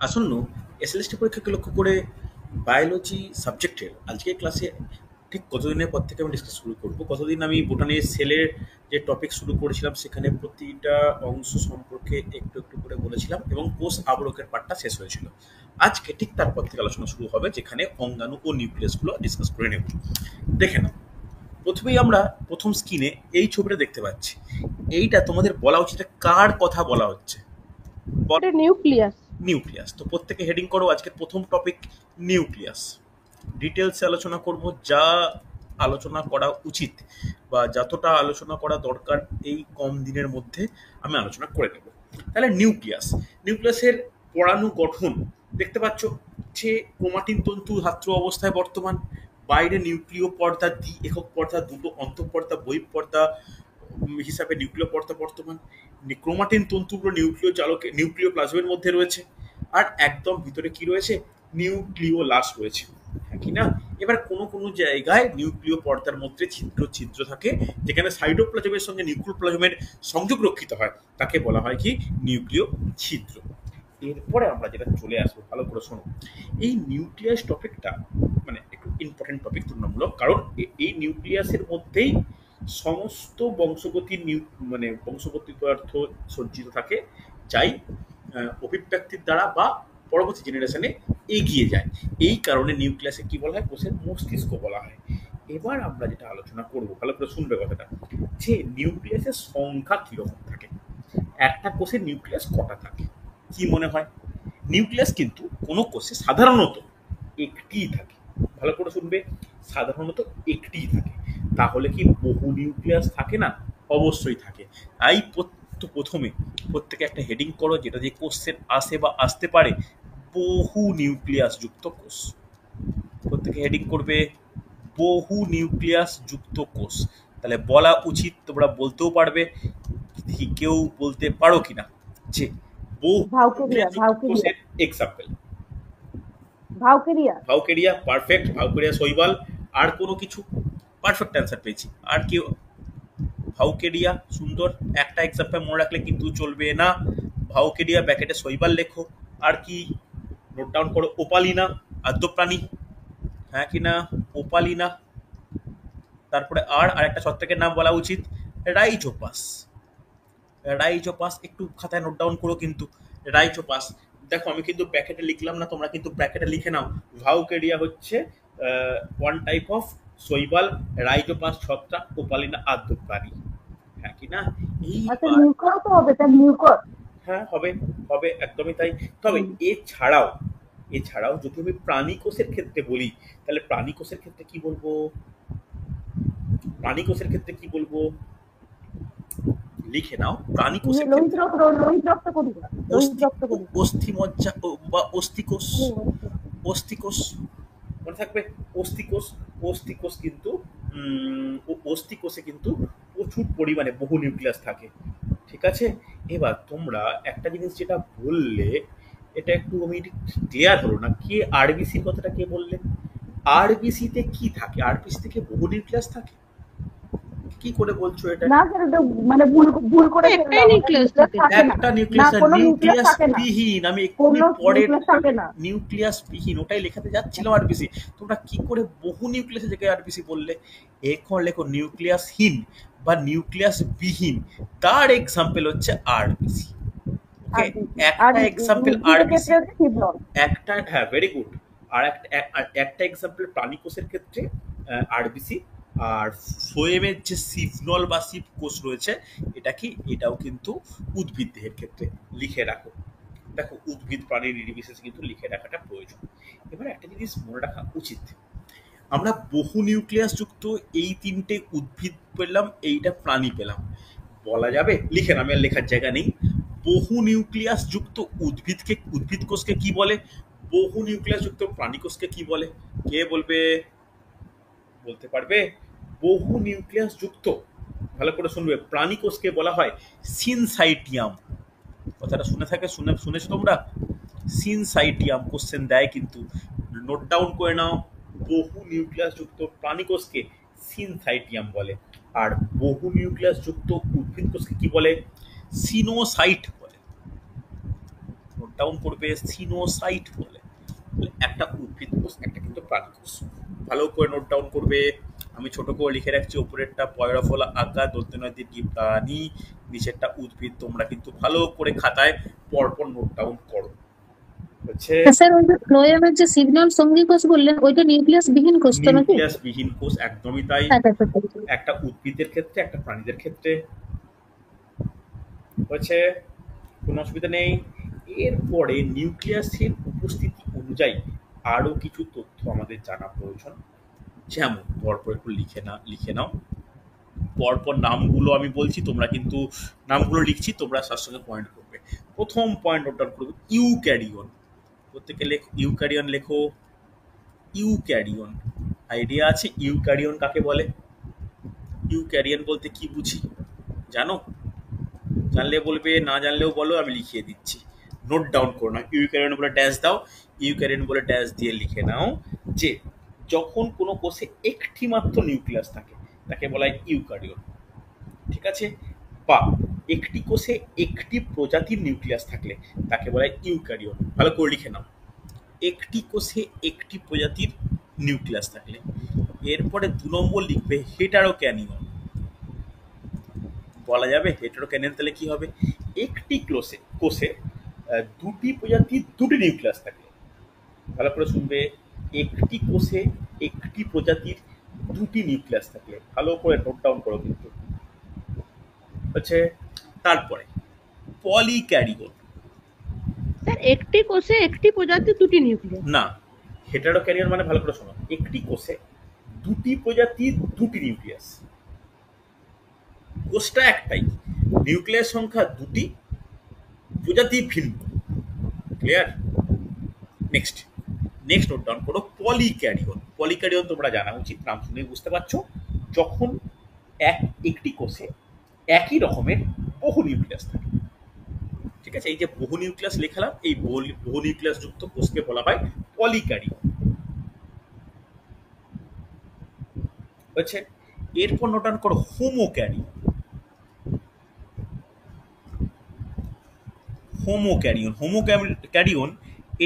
আসন্ন এসএলএসটি পরীক্ষাকে লক্ষ্য করে বায়োলজি সাবজেক্টের আজকের ক্লাসে ঠিক কতদিনের পর থেকে আমি ডিসকাস শুরু করব। কতদিন আমি বোটানির সেলের যে টপিক শুরু করেছিলাম সেখানে প্রতিটা অংশ সম্পর্কে একটু একটু করে বলেছিলাম এবং কোষ আবরকের পার্টটা শেষ হয়েছিল। আজকে ঠিক তারপর থেকে আলোচনা শুরু হবে, যেখানে অঙ্গাণু ও নিউক্লিয়াসগুলো ডিসকাস করে নেব। দেখে নাও, প্রথমেই আমরা প্রথম স্ক্রিনে এই ছবিটা দেখতে পাচ্ছি। এইটা তোমাদের বলা উচিত কার কথা বলা হচ্ছে? এটা নিউক্লিয়াস। নিউক্লিয়াস। তো প্রত্যেকে হেডিং করো আজকের প্রথম টপিক নিউক্লিয়াস। ডিটেলসে আলোচনা করব, যা আলোচনা করা উচিত বা যতটা আলোচনা করা দরকার এই কম দিনের মধ্যে আমি আলোচনা করে নেব। তাহলে নিউক্লিয়াস, নিউক্লিয়াসের পরাণু গঠন দেখতে পাচ্ছ যে ক্রোমাটিন তন্তু ধাত্র অবস্থায় বর্তমান, বাইরে নিউক্লিয় পর্দা, দ্বি একক পর্দা, দুটো অন্তঃপর্দা বহিঃপর্দা হিসাবে নিউক্লিয় পর্দা বর্তমান। ক্রোমাটিন তন্তুগুলো নিউক্লিয় প্লাজমের মধ্যে রয়েছে, আর একদম ভিতরে কি রয়েছে? নিউক্লিওলাস রয়েছে, হ্যাঁ কি না? এবার কোনো কোনো জায়গায় নিউক্লিয় পর্দার মধ্যে ছিদ্র ছিদ্র থাকে, যেখানে সাইটোপ্লাজমের সঙ্গে নিউক্লিওপ্লাজমের সংযোগ রক্ষিত হয়, তাকে বলা হয় কি? নিউক্লিয় ছিদ্র। এরপরে আমরা যেটা চলে আসবো, ভালো করে শোনো, এই নিউক্লিয়াস টপিকটা মানে একটু ইম্পর্টেন্ট টপিক, তুলনামূলক, কারণ এই নিউক্লিয়াসের মধ্যেই সমস্ত বংশগতির মানে বংশগতি পদার্থ সজ্জিত থাকে, যাই অভিব্যক্তির দ্বারা বা পরবর্তী জেনারেশনে এগিয়ে যায়। এই কারণে নিউক্লিয়াসে কি বলা হয়? কোষের মস্তিষ্ক বলা হয়। এবার আমরা যেটা আলোচনা করব, ভালো করে শুনবে কথাটা, যে নিউক্লিয়াসের সংখ্যা কিরকম থাকে, একটা কোষের নিউক্লিয়াস কটা থাকে, কি মনে হয়? নিউক্লিয়াস কিন্তু কোনো কোষে সাধারণত একটিই থাকে। ভালো করে শুনবে, সাধারণত একটিই থাকে। তাহলে কি বহু নিউক্লিয়াস থাকে না? অবশ্যই থাকে। তাই প্রথমে প্রত্যেকে একটা হেডিং করো, যেটা দিয়ে কোশ্চেন আসে বা আসতে পারে, বহু নিউক্লিয়াস যুক্ত কোষ। প্রত্যেকে হেডিং করবে বহু নিউক্লিয়াস যুক্ত কোষ। তাহলে বলা উচিত, তোমরা বলতেও পারবে, কেউ বলতে পারো কিনা যে বহু নিউক্লিয়াস যুক্ত কোষের এক্সাম্পল? ভাউকেরিয়া, পারফেক্ট। ভাউকেরিয়া, শৈবাল। আর কোনো কিছু? পারফেক্ট অ্যান্সার পেয়েছি। আর কেউ? ভাউকেরিয়া, সুন্দর। একটা এক্সাম্পল মনে রাখলে কিন্তু চলবে না। ভাউকেরিয়া ব্যাকেটে শৈবাল লেখো। আর কি? নোট ডাউন করো। ওপালিনা, আদ্যপ্রাণী, হ্যাঁ কি না? ওপালিনা। তারপরে আর একটা ছত্রাকের নাম বলা উচিত, রাইজোপাস। রাইজোপাস একটু খাতায় নোট ডাউন করো কিন্তু। রাইজোপাস, দেখো আমি কিন্তু ব্র্যাকেটে লিখলাম না, তোমরা কিন্তু ব্র্যাকেটে লিখে নাও। ভাউকেরিয়া হচ্ছে ওয়ান টাইপ অফ শৈবাল, রাইজোপাস ছত্রাক, ওপালিনা আদ্যপ্রাণী, হ্যাঁ কি না? হ্যাঁ, হবে হবে, একদমই তাই। তবে এছাড়াও যদি আমি প্রাণী কোষের ক্ষেত্রে বলি, তাহলে প্রাণী কোষের ক্ষেত্রে কি বলবো? লিখে নাও। প্রাণী কোষের ক্ষেত্রে অস্থিমজ্জা বা অস্থিকোষ। অস্থিকোষ মনে থাকবে, অস্থিকোষ। অস্থিকোষ কিন্তু অস্থিকোষে কিন্তু প্রচুর পরিমাণে বহু নিউক্লিয়াস থাকে, ঠিক আছে? এবার তোমরা একটা জিনিস যেটা বললে, এটা একটু আমি ক্লিয়ার হলো না, কে আরবিসির কথাটা কে বললে? আরবিসিতে কি থাকে? আরবিসি থেকে বহু নিউক্লিয়াস থাকে? কি করে বলছো এটা? না স্যার, এটা মানে ভুল করে একটা নিউক্লিয়াস বিহীন। আমি এক্ষুনি পরে নিউক্লিয়াস বিহীন ওটাই লেখাতে যাচ্ছিলাম, আরবিসি। তোমরা কি করে বহু নিউক্লিয়াসের জায়গায় আরবিসি বললে? এখন লেখো নিউক্লিয়াসহীন বা নিউক্লিয়াস বিহীন, তার এক্সাম্পল হচ্ছে আরবিসি। ওকে, একটা এক্সাম্পল আরবিসি, একটা, হ্যাঁ ভেরি গুড। আর একটা এক্সাম্পল প্রাণী কোষের ক্ষেত্রে আরবিসি। আর ফ্লোয়েমের যে সিফনল বা সিপ কোষ রয়েছে, এটা কি? এটাও কিন্তু উদ্ভিদ দেহের ক্ষেত্রে। লিখে রাখো, দেখো উদ্ভিদ প্রাণী নির্বিশেষে কিন্তু লিখে রাখাটা প্রয়োজন। এবার একটা জিনিস মনে রাখা উচিত, আমরা বহু নিউক্লিয়াস যুক্ত এই তিনটে উদ্ভিদ পেলাম, এইটা প্রাণী পেলাম, বলা যাবে? লিখে না, আমি আর লেখার জায়গা নেই। বহু নিউক্লিয়াস যুক্ত উদ্ভিদ কোষকে কি বলে? বহু নিউক্লিয়াস যুক্ত প্রাণী কোষকে কি বলে? কে বলবে? বলতে পারবে? বহু নিউক্লিয়াস যুক্ত, ভালো করে শুনবে, প্রাণী কোষকে বলা হয় সিনসাইটিয়াম। কথাটা শুনেছো তোমরা? সিনসাইটিয়াম কোশ্চেন দেয় কিন্তু, নোট ডাউন করে নাও। বহু নিউক্লিয়াস যুক্ত প্রাণী কোষকে সিনসাইটিয়াম বলে, আর বহু নিউক্লিয়াস যুক্ত উদ্ভিদ কোষকে কি বলে? সিনোসাইট বলে। নোট ডাউন করবে সিনোসাইট বলে। একটা উদ্ভিদ কোষ, একটা কিন্তু প্রাণী কোষ। ভালো করে নোট ডাউন করবে। আমি ছোট করে লিখে রাখছি, ওপরেরটা পয়রাফলা আঁকা দন্তে নদীর প্রাণী, নিচেরটা উদ্ভিদ। তোমরা কিন্তু ভালো করে খাতায় পরপর নোট ডাউন করো। হচ্ছে স্যার ওই যে ফ্লোয়েমের যে সিগন্যাল সঙ্গী কোষ বললেন, ওইটা নিউক্লিয়াস বিহীন কোষ তো নাকি? নিউক্লিয়াস বিহীন কোষ, একদমই তাই। একটা উদ্ভিদের ক্ষেত্রে, একটা প্রাণীদের ক্ষেত্রে। হচ্ছে কোনো অসুবিধা নেই। এরপরে নিউক্লিয়াসের উপস্থিতি অনুযায়ী আরো কিছু তথ্য আমাদের জানা প্রয়োজন। যেমন পরপর একটু লিখে নাও। পরপর নামগুলো আমি বলছি, তোমরা কিন্তু নামগুলো লিখছি, তোমরা তার সঙ্গে পয়েন্ট করবে। প্রথম পয়েন্ট নোট ডাউন করবে, ইউক্যারিয়ন। প্রত্যেকে লেখো, ইউক্যারিয়ন লেখো। ইউক্যারিয়ন আইডিয়া আছে ইউক্যারিয়ন কাকে বলে? ইউক্যারিয়ন বলতে কি বুঝি জানো? জানলে বলবে, না জানলেও বলো, আমি লিখিয়ে দিচ্ছি। নোট ডাউন করো না। ইউক্যারিয়ন বলে ড্যাশ দাও। ইউক্যারিয়ন বলে ড্যাশ দিয়ে লিখে নাও যে যখন কোনো কোষে একটি মাত্র নিউক্লিয়াস থাকে তাকে বলা হয় ইউক্যারিয়ন। ঠিক আছে? বা একটি কোষে একটি প্রজাতির নিউক্লিয়াস থাকলে তাকে বলা হয় ইউক্যারিয়ন। ভালো করে লিখে নাও, একটি কোষে একটি প্রজাতির নিউক্লিয়াস থাকলে। এরপরে 2 নম্বর লিখবে হেটারোক্যানিয়ন। বলা যাবে হেটারোক্যানিয়ন তাহলে কি হবে? একটি কোষে দুটি প্রজাতির দুটি নিউক্লিয়াস থাকলে। ভালো করে শুনবে, একটি কোষে একটি প্রজাতির দুটি নিউক্লিয়াস থাকলে। ভালো করে নোট ডাউন করো কিন্তু। হচ্ছে তারপরে পলিক্যারিয়ন। স্যার একটি কোষে একটি প্রজাতির দুটি নিউক্লিয়াস না, হেটারোক্যারিয়ন মানে ভালো করে শোনো, একটি কোষে দুটি প্রজাতির দুটি নিউক্লিয়াস। কোষটা একটাই, নিউক্লিয়াস সংখ্যা দুটি, প্রজাতি ভিন্ন। ক্লিয়ার? নেক্সট নোট ডাউন করো পলিক্যারিয়ন। পলিক্যারিয়ন তোমরা জানা উচিত, নাম শুনে বুঝতে পারছো। যখন একটি কোষে একই রকমের বহু নিউক্লিয়াস থাকে। ঠিক আছে? এই যে বহু নিউক্লিয়াস লেখালাম, এই বহু নিউক্লিয়াস যুক্ত কোষকে বলা হয় পলিক্যারিয়ন। হচ্ছে এরপর নোট ডাউন করো হোমোক্যারিয়ন। হোমোক্যারিয়ন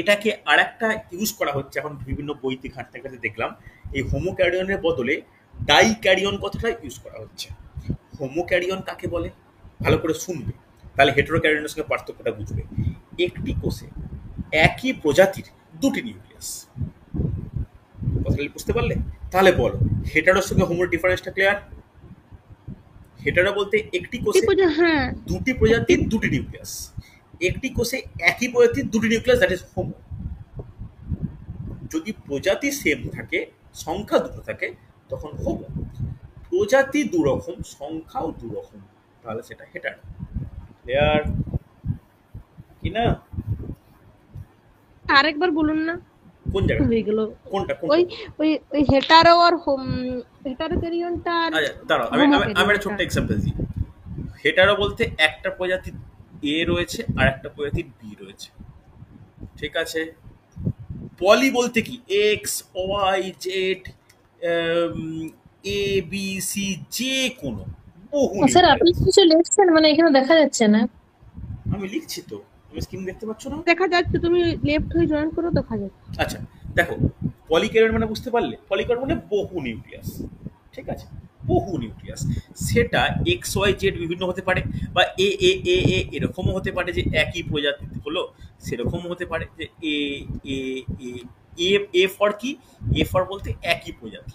এটাকে আরেকটা ইউজ করা হচ্ছে এখন বিভিন্ন বইতে ঘাঁটতে ঘাঁটতে দেখলাম। এই হোমোক্যারিয়নের বদলে ডাইক্যারিয়ন কথাটা ইউজ করা হচ্ছে। হোমোক্যারিয়ন কাকে বলে ভালো করে শুনবে, তাহলে হেটারোক্যারিয়নের সঙ্গে পার্থক্যটা বুঝবে। একটি কোষে একই প্রজাতির দুটি নিউক্লিয়াস। কথাটা বুঝতে পারলে? তাহলে বলো হেটারোর সঙ্গে হোমোর ডিফারেন্সটা ক্লিয়ার? হেটারো বলতে একটি কোষে দুটি প্রজাতির দুটি নিউক্লিয়াস। একটি কোষে একই প্রজাতির দুটি নিউক্লিয়াস, দ্যাট ইজ হোমো। যদি প্রজাতি সেম থাকে, সংখ্যা দুটো থাকে, তখন হোমো। প্রজাতি দুরকম, সংখ্যাও দুরকম, তাহলে সেটা হেটারো। ক্লিয়ার কি না? আরেকবার বলুন না, কোন জায়গা হয়ে গেল কোনটা? ওই ওই ওই হেটারো আর হেটারোক্যারিয়নটা। আচ্ছা দাঁড়াও, আমি একটা ছোট্ট এক্সাম্পল দিই। হেটারো বলতে একটা প্রজাতির এ রয়েছে আর একটা প্রজাতির বি রয়েছে। ঠিক আছে? পলি বলতে কি x Y Z A B C, যে কোনো বহু। স্যার আপনি কিছু লিখছেন মানে এখানে দেখা যাচ্ছে না। আমি লিখছি তো, তুমি স্ক্রিন দেখতে পাচ্ছ না? দেখা যাচ্ছে, তুমি লেফট হয়ে জয়েন করো, দেখা যাচ্ছে। আচ্ছা দেখো, পলিক্যারিয়ন মানে বুঝতে পারলে? পলিক্যারিয়ন মানে বহু নিউক্লিয়াস। ঠিক আছে? বহু নিউক্লিয়াস, সেটা এক্স ওয়াই জেড বিভিন্ন হতে পারে, বা এ এ এ এ এরকমও হতে পারে যে একই প্রজাতি হলো, সেরকমও হতে পারে যে এ এ এ এ ফর কি, এ ফর বলতে একই প্রজাতি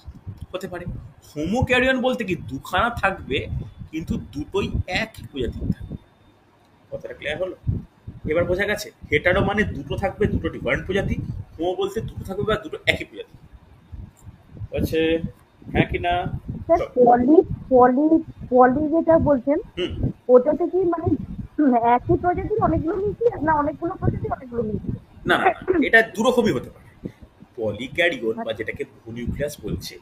হতে পারে। হোমোক্যারিয়ন বলতে কি দুখানা থাকবে কিন্তু দুটোই একই প্রজাতির থাকবে। কথাটা ক্লিয়ার হলো? এবার বোঝা গেছে? হেটারো মানে দুটো থাকবে, দুটো ডিফারেন্ট প্রজাতি। হোমো বলতে দুটো থাকবে বা দুটো একই প্রজাতি। আচ্ছা হ্যাঁ কি না? পলি যেটা বলছেন ওটাতে কি মানে একই প্রজাতির অনেকগুলো নিউক্লিয়াস, না অনেকগুলো প্রজাতির অনেকগুলো নিউক্লিয়াস? না না, এটা দুরকমই হতে পারে। পলিক্যারিয়ন বা যেটাকে বহু নিউক্লিয়াস বলছে,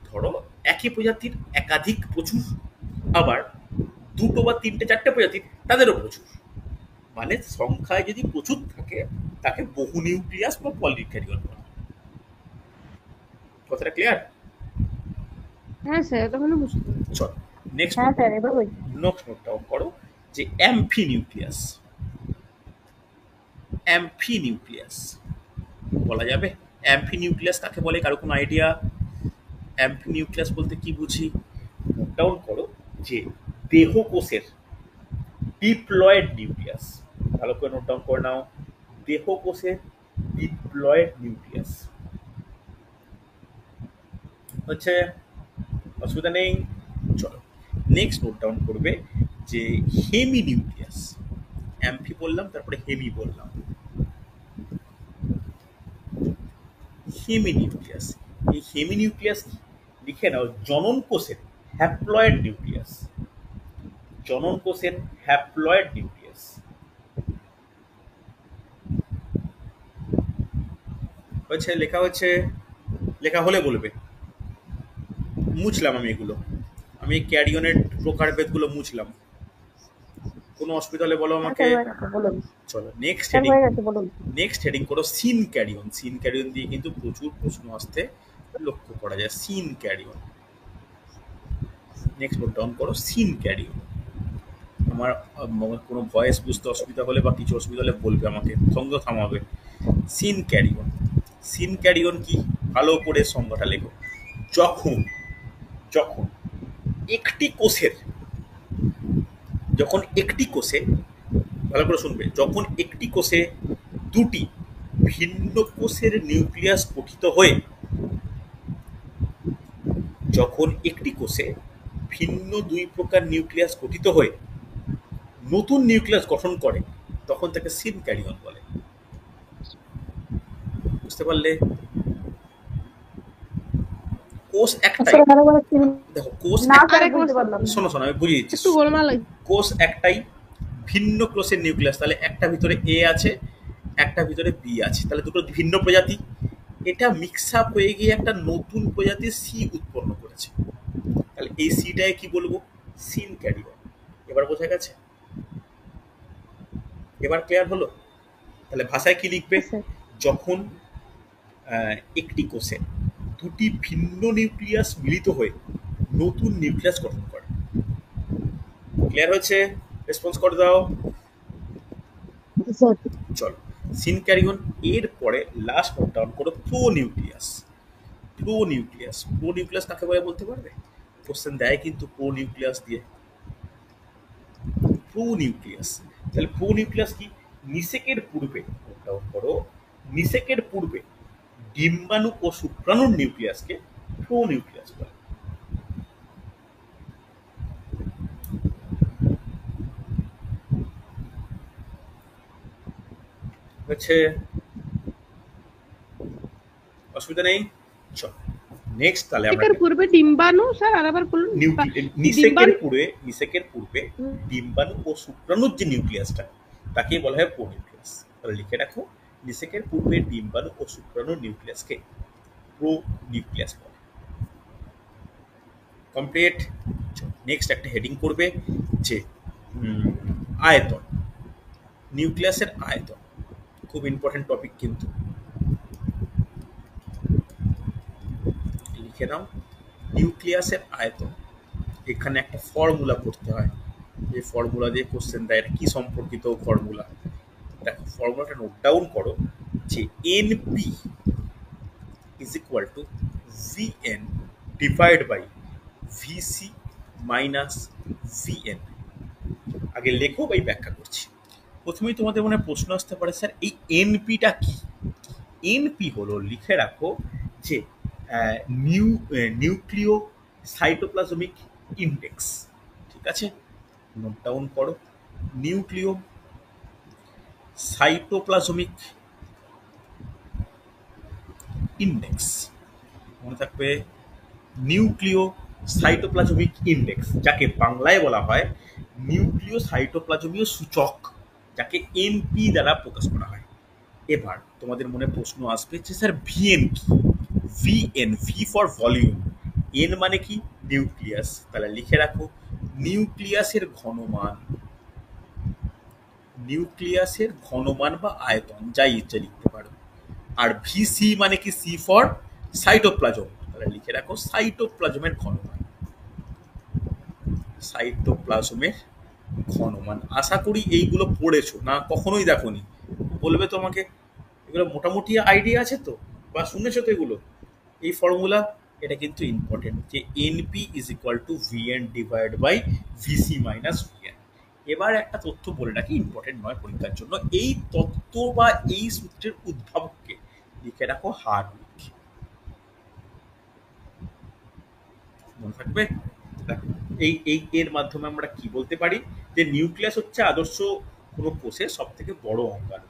ধরো একই প্রজাতির একাধিক প্রচুর, আবার দুটো বা তিনটে চারটে প্রজাতির তাদেরও প্রচুর। মানে সংখ্যায় যদি প্রচুর থাকে তাকে বহু নিউক্লিয়াস বা পলিক্যারিয়ন বলে। কথাটা ক্লিয়ার? হ্যাঁ স্যার, তখন বুঝতে চল নেক্সট হ্যাঁ স্যার, এবার নোট ডাউন করো যে অ্যাম্ফি নিউক্লিয়াস। অ্যাম্ফি নিউক্লিয়াস বলা যাবে? অ্যাম্ফি নিউক্লিয়াস কাকে বলে, কারো কোনো আইডিয়া? অ্যাম্ফি নিউক্লিয়াস বলতে কি বুঝি? নোট ডাউন করো যে দেহকোষের ডিপ্লয়েড নিউক্লিয়াস, ভালো করে নোট ডাউন করে নাও, দেহকোষের ডিপ্লয়েড নিউক্লিয়াস হচ্ছে, অসুবিধা নেই। চলো নেক্সট নোট ডাউন করবে যে হেমি নিউক্লিয়াস। অ্যাম্ফি বললাম, তারপরে হেমি বললাম। হেমি নিউক্লিয়াস, এই হেমি নিউক্লিয়াস লিখে নাও জনন কোষের হ্যাপ্লয়েড নিউক্লিয়াস। জনন কোষের হ্যাপ্লয়েড নিউক্লিয়াস হচ্ছে, লেখা হচ্ছে, লেখা হলে বলবে। মুছলাম আমি এগুলো, আমি ক্যারিয়নের প্রকারভেদগুলো মুছলাম, কোনো অসুবিধা হলে বলো আমাকে। বলুন চলো নেক্সট স্যার, হেডিং, হয়ে গেছে বলুন। নেক্সট হেডিং করো সিন ক্যারিয়ন। সিন ক্যারিয়ন দিয়ে কিন্তু প্রচুর প্রশ্ন আসতে লক্ষ্য করা যায়। Synkaryon, next note down করো সিন ক্যারিয়ন। আমার কোনো ভয়েস বুঝতে অসুবিধা হলে বা কিছু অসুবিধা হলে বলবে আমাকে, সঙ্গে থামাবে। সিন ক্যারিয়ন, সিন ক্যারিয়ন কি, ভালো করে সংজ্ঞাটা লেখো। যখন যখন একটি কোষের, যখন একটি কোষে, ভালো করে শুনবে, যখন একটি কোষে দুটি ভিন্ন কোষের নিউক্লিয়াস গঠিত হয়ে, যখন একটি কোষে ভিন্ন দুই প্রকার নিউক্লিয়াস গঠিত হয়ে নতুন নিউক্লিয়াস গঠন করে, তখন তাকে সিন ক্যারিয়ন বলে। বুঝতে পারলে? কোষ একটাই, স্যার আরেকবার একটু দেখো কোষ না এক- স্যার, বুঝতে পারলাম না। শোনো শোনো আমি বুঝিয়ে দিচ্ছি। একটু গোলমাল লাগছে। কোষ একটাই, ভিন্ন কোষের নিউক্লিয়াস, তাহলে একটা ভিতরে এ আছে, একটা ভিতরে বি আছে, তাহলে দুটো ভিন্ন প্রজাতি। এটা মিক্স আপ হয়ে গিয়ে একটা নতুন প্রজাতি সি উৎপন্ন করেছে, তাহলে এই সিটাকে কি বলবো? Synkaryon. এবার বোঝা গেছে? এবার ক্লিয়ার হলো? তাহলে ভাষায় কি লিখবে? স্যার যখন একটি কোষে দুটি ভিন্ন নিউক্লিয়াস মিলিত হয়ে নতুন নিউক্লিয়াস গঠন করে। ক্লিয়ার হয়েছে? রেসপন্স করে দাও। স্যার চলো সিন ক্যারিয়ন, এর পরে লাস্ট নোট ডাউন করো pro nucleus. Pro nucleus, pro nucleus কাকে বলে বলতে পারবে? কোশ্চেন দেয় কিন্তু প্রো নিউক্লিয়াস দিয়ে। প্রো নিউক্লিয়াস, তাহলে প্রো নিউক্লিয়াস কি? নিষেকের পূর্বে, নোট ডাউন করো, নিষেকের পূর্বে ডিম্বাণু ও শুক্রাণুর নিউক্লিয়াসকে প্রো নিউক্লিয়াস বলে। হচ্ছে, অসুবিধা নেই। চল নেক্সট, তাহলে আমরা এর পূর্বে ডিম্বাণু, স্যার আরেকবার বলুন। নিষেকের পূর্বে, নিষেকের পূর্বে ডিম্বাণু ও শুক্রাণুর যে নিউক্লিয়াসটা, তাকে বলা হয় প্রো নিউক্লিয়াস। তাহলে লিখে রাখো, নিষেকের পূর্বে ডিম্বাণু ও শুক্রাণুর নিউক্লিয়াসকে প্রো নিউক্লিয়াস বলে। কমপ্লিট। নেক্সট একটা হেডিং করবে যে আয়তন, নিউক্লিয়াসের আয়তন, খুব ইম্পর্টেন্ট টপিক কিন্তু। লিখে নাও নিউক্লিয়াসের আয়তন। এখানে একটা ফর্মুলা করতে হয়, এই ফর্মুলা দিয়ে কোশ্চেন দেয়। এটা কি সম্পর্কিত ফর্মুলা? দেখো ফর্মুলাটা নোট ডাউন করো যে NP is equal to VN divide by VC minus VN. আগে লেখো বাই ব্যাখ্যা করছি। প্রথমেই তোমাদের মনে প্রশ্ন আসতে পারে, স্যার এই এনপিটা কি? এনপি হলো, লিখে রাখো যে নিউক্লিও সাইটোপ্লাজমিক ইন্ডেক্স। ঠিক আছে, নোট ডাউন করো, নিউক্লিও সাইটোপ্লাজমিক ইন্ডেক্স, মনে থাকবে নিউক্লিও সাইটোপ্লাজমিক ইন্ডেক্স, যাকে বাংলায় বলা হয় নিউক্লিও সাইটোপ্লাজমীয় সূচক, যাকে এনপি দ্বারা প্রকাশ করা হয়। এবার তোমাদের মনে প্রশ্ন আসবে যে স্যার ভিএন কি? VN, V for volume, N মানে কি? নিউক্লিয়াস। তাহলে লিখে রাখো নিউক্লিয়াসের ঘনমান, নিউক্লিয়াসের ঘনমান বা আয়তন, যাই ইচ্ছা লিখতে পারো। আর ভিসি মানে কি? সি ফর সাইটোপ্লাজম, তাহলে লিখে রাখো সাইটোপ্লাজমের ঘনমান, সাইটোপ্লাজমের ঘনমান। আশা করি এইগুলো পড়েছো না, কখনোই দেখোনি, বলবে তোমাকে, এগুলো মোটামুটি আইডিয়া আছে তো, বা শুনেছো তো এগুলো? এই ফর্মুলা, এটা কিন্তু ইম্পর্টেন্ট, যে NP is equal to VN divide by VC minus VN. এবার একটা তথ্য বলে রাখি, ইম্পর্টেন্ট নয় পরীক্ষার জন্য, এই তত্ত্ব বা এই সূত্রের উদ্ভাবককে লিখে রাখো হার্ডউইক। মনে থাকবে? এই এই এর মাধ্যমে আমরা কি বলতে পারি, যে নিউক্লিয়াস হচ্ছে আদর্শ কোনো কোষের সব থেকে বড় অঙ্গাণু।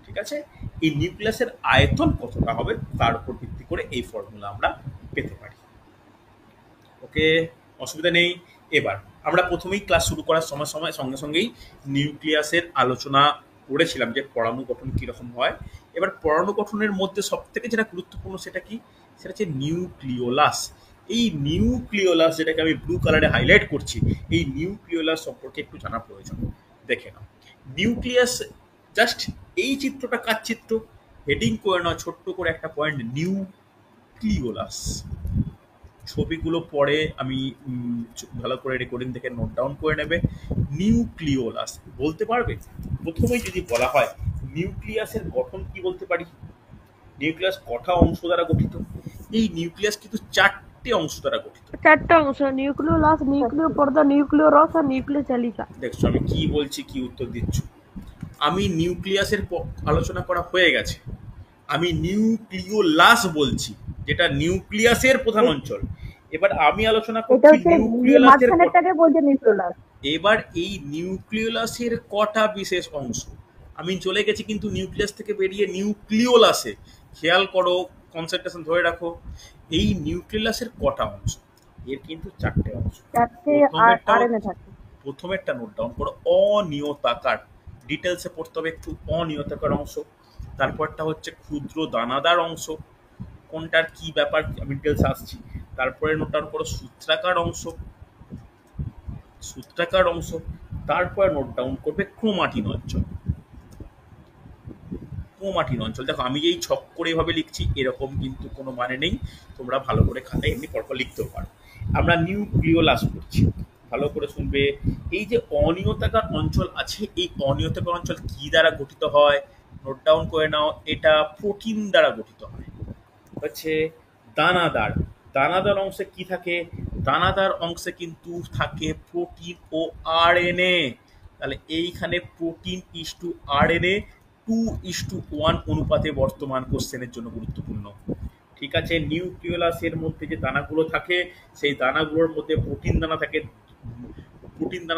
ঠিক আছে, এই নিউক্লিয়াসের আয়তন কতটা হবে তার উপর ভিত্তি করে এই ফর্মুলা আমরা পেতে পারি। ওকে, অসুবিধা নেই। এবার আমরা প্রথমেই ক্লাস শুরু করার সঙ্গে সঙ্গেই নিউক্লিয়াসের আলোচনা করেছিলাম যে পরমাণু গঠন কিরকম হয়। এবার পরমাণু গঠনের মধ্যে সব থেকে যেটা গুরুত্বপূর্ণ সেটা কি, সেটা হচ্ছে নিউক্লিওলাস। এই নিউক্লিওলাস, যেটাকে আমি ব্লু কালারে হাইলাইট করছি, এই নিউক্লিওলাস সম্পর্কে একটু জানা প্রয়োজন। দেখে নাও, নিউক্লিয়াস জাস্ট এই চিত্রটা কার চিত্র, হেডিং করে নাও ছোট্ট করে একটা পয়েন্ট, নিউক্লিওলাস। ছবিগুলো পরে আমি ভালো করে রেকর্ডিং থেকে নোট ডাউন করে নেবে। নিউক্লিওলাস বলতে পারবে? প্রথমেই যদি বলা হয় নিউক্লিয়াসের গঠন, কি বলতে পারি? নিউক্লিয়াস কটা অংশ দ্বারা গঠিত? এই নিউক্লিয়াস কিন্তু 4টে অংশ দ্বারা গঠিত। 4টা অংশ, নিউক্লিওলাস, নিউক্লিয় পর্দা, নিউক্লিওরস আর নিউক্লিওচালিকা। দেখছো আমি কি বলছি, কি উত্তর দিচ্ছ? আমি নিউক্লিয়াসের আলোচনা করা হয়ে গেছে, আমি নিউক্লিওলাস বলছি, যেটা নিউক্লিয়াসের প্রধান অঞ্চল। এবার আমি আলোচনা করছি নিউক্লিওলাসের। এবার এই নিউক্লিওলাসের কটা বিশেষ অংশ, আমি চলে গেছি কিন্তু নিউক্লিয়াস থেকে বেরিয়ে নিউক্লিওলাসে। খেয়াল করো, কনসেন্ট্রেশন ধরে রাখো, এই নিউক্লিওলাসের কটা অংশ? এর কিন্তু 4টে অংশ। প্রথমেরটা নোট ডাউন করো, অনিয়তাকার। ডিটেলসে পড়তে হবে একটু, অনিয়তাকার অংশ। তারপরটা হচ্ছে ক্ষুদ্র দানাদার অংশ, কোনটার কি ব্যাপার আমি ডিটেলস আসছি। তারপরে নোট ডাউন করো সূত্রাকার অংশ, সূত্রাকার অংশ। তারপরে নোট ডাউন করবে ক্রোমাটিন অঞ্চল। ক্রোমাটিন অঞ্চল, দেখো আমি এই ছক করে এভাবে লিখছি, এরকম কিন্তু কোনো মানে নেই, তোমরা ভালো করে খাতায় এমনি পরপর লিখতেও পারো। আমরা নিউক্লিওলাস করছি, ভালো করে শুনবে। এই যে অনিয়তাকার অঞ্চল আছে, এই অনিয়তাকার অঞ্চল কি দ্বারা গঠিত হয়? নোট ডাউন করে নাও, এটা প্রোটিন দ্বারা গঠিত হয়। হচ্ছে দানাদার। দানাদার অংশে কি থাকে? দানাদার অংশে কিন্তু থাকে প্রোটিন ও আরএনএ। তাহলে এইখানে প্রোটিন ইস টু আরএনএ 2:1 অনুপাতে বর্তমান কোশ্চেনের জন্য গুরুত্বপূর্ণ। ঠিক আছে, নিউক্লিওলাসের মধ্যে যে দানাগুলো থাকে, সেই দানাগুলোর মধ্যে প্রোটিন দানা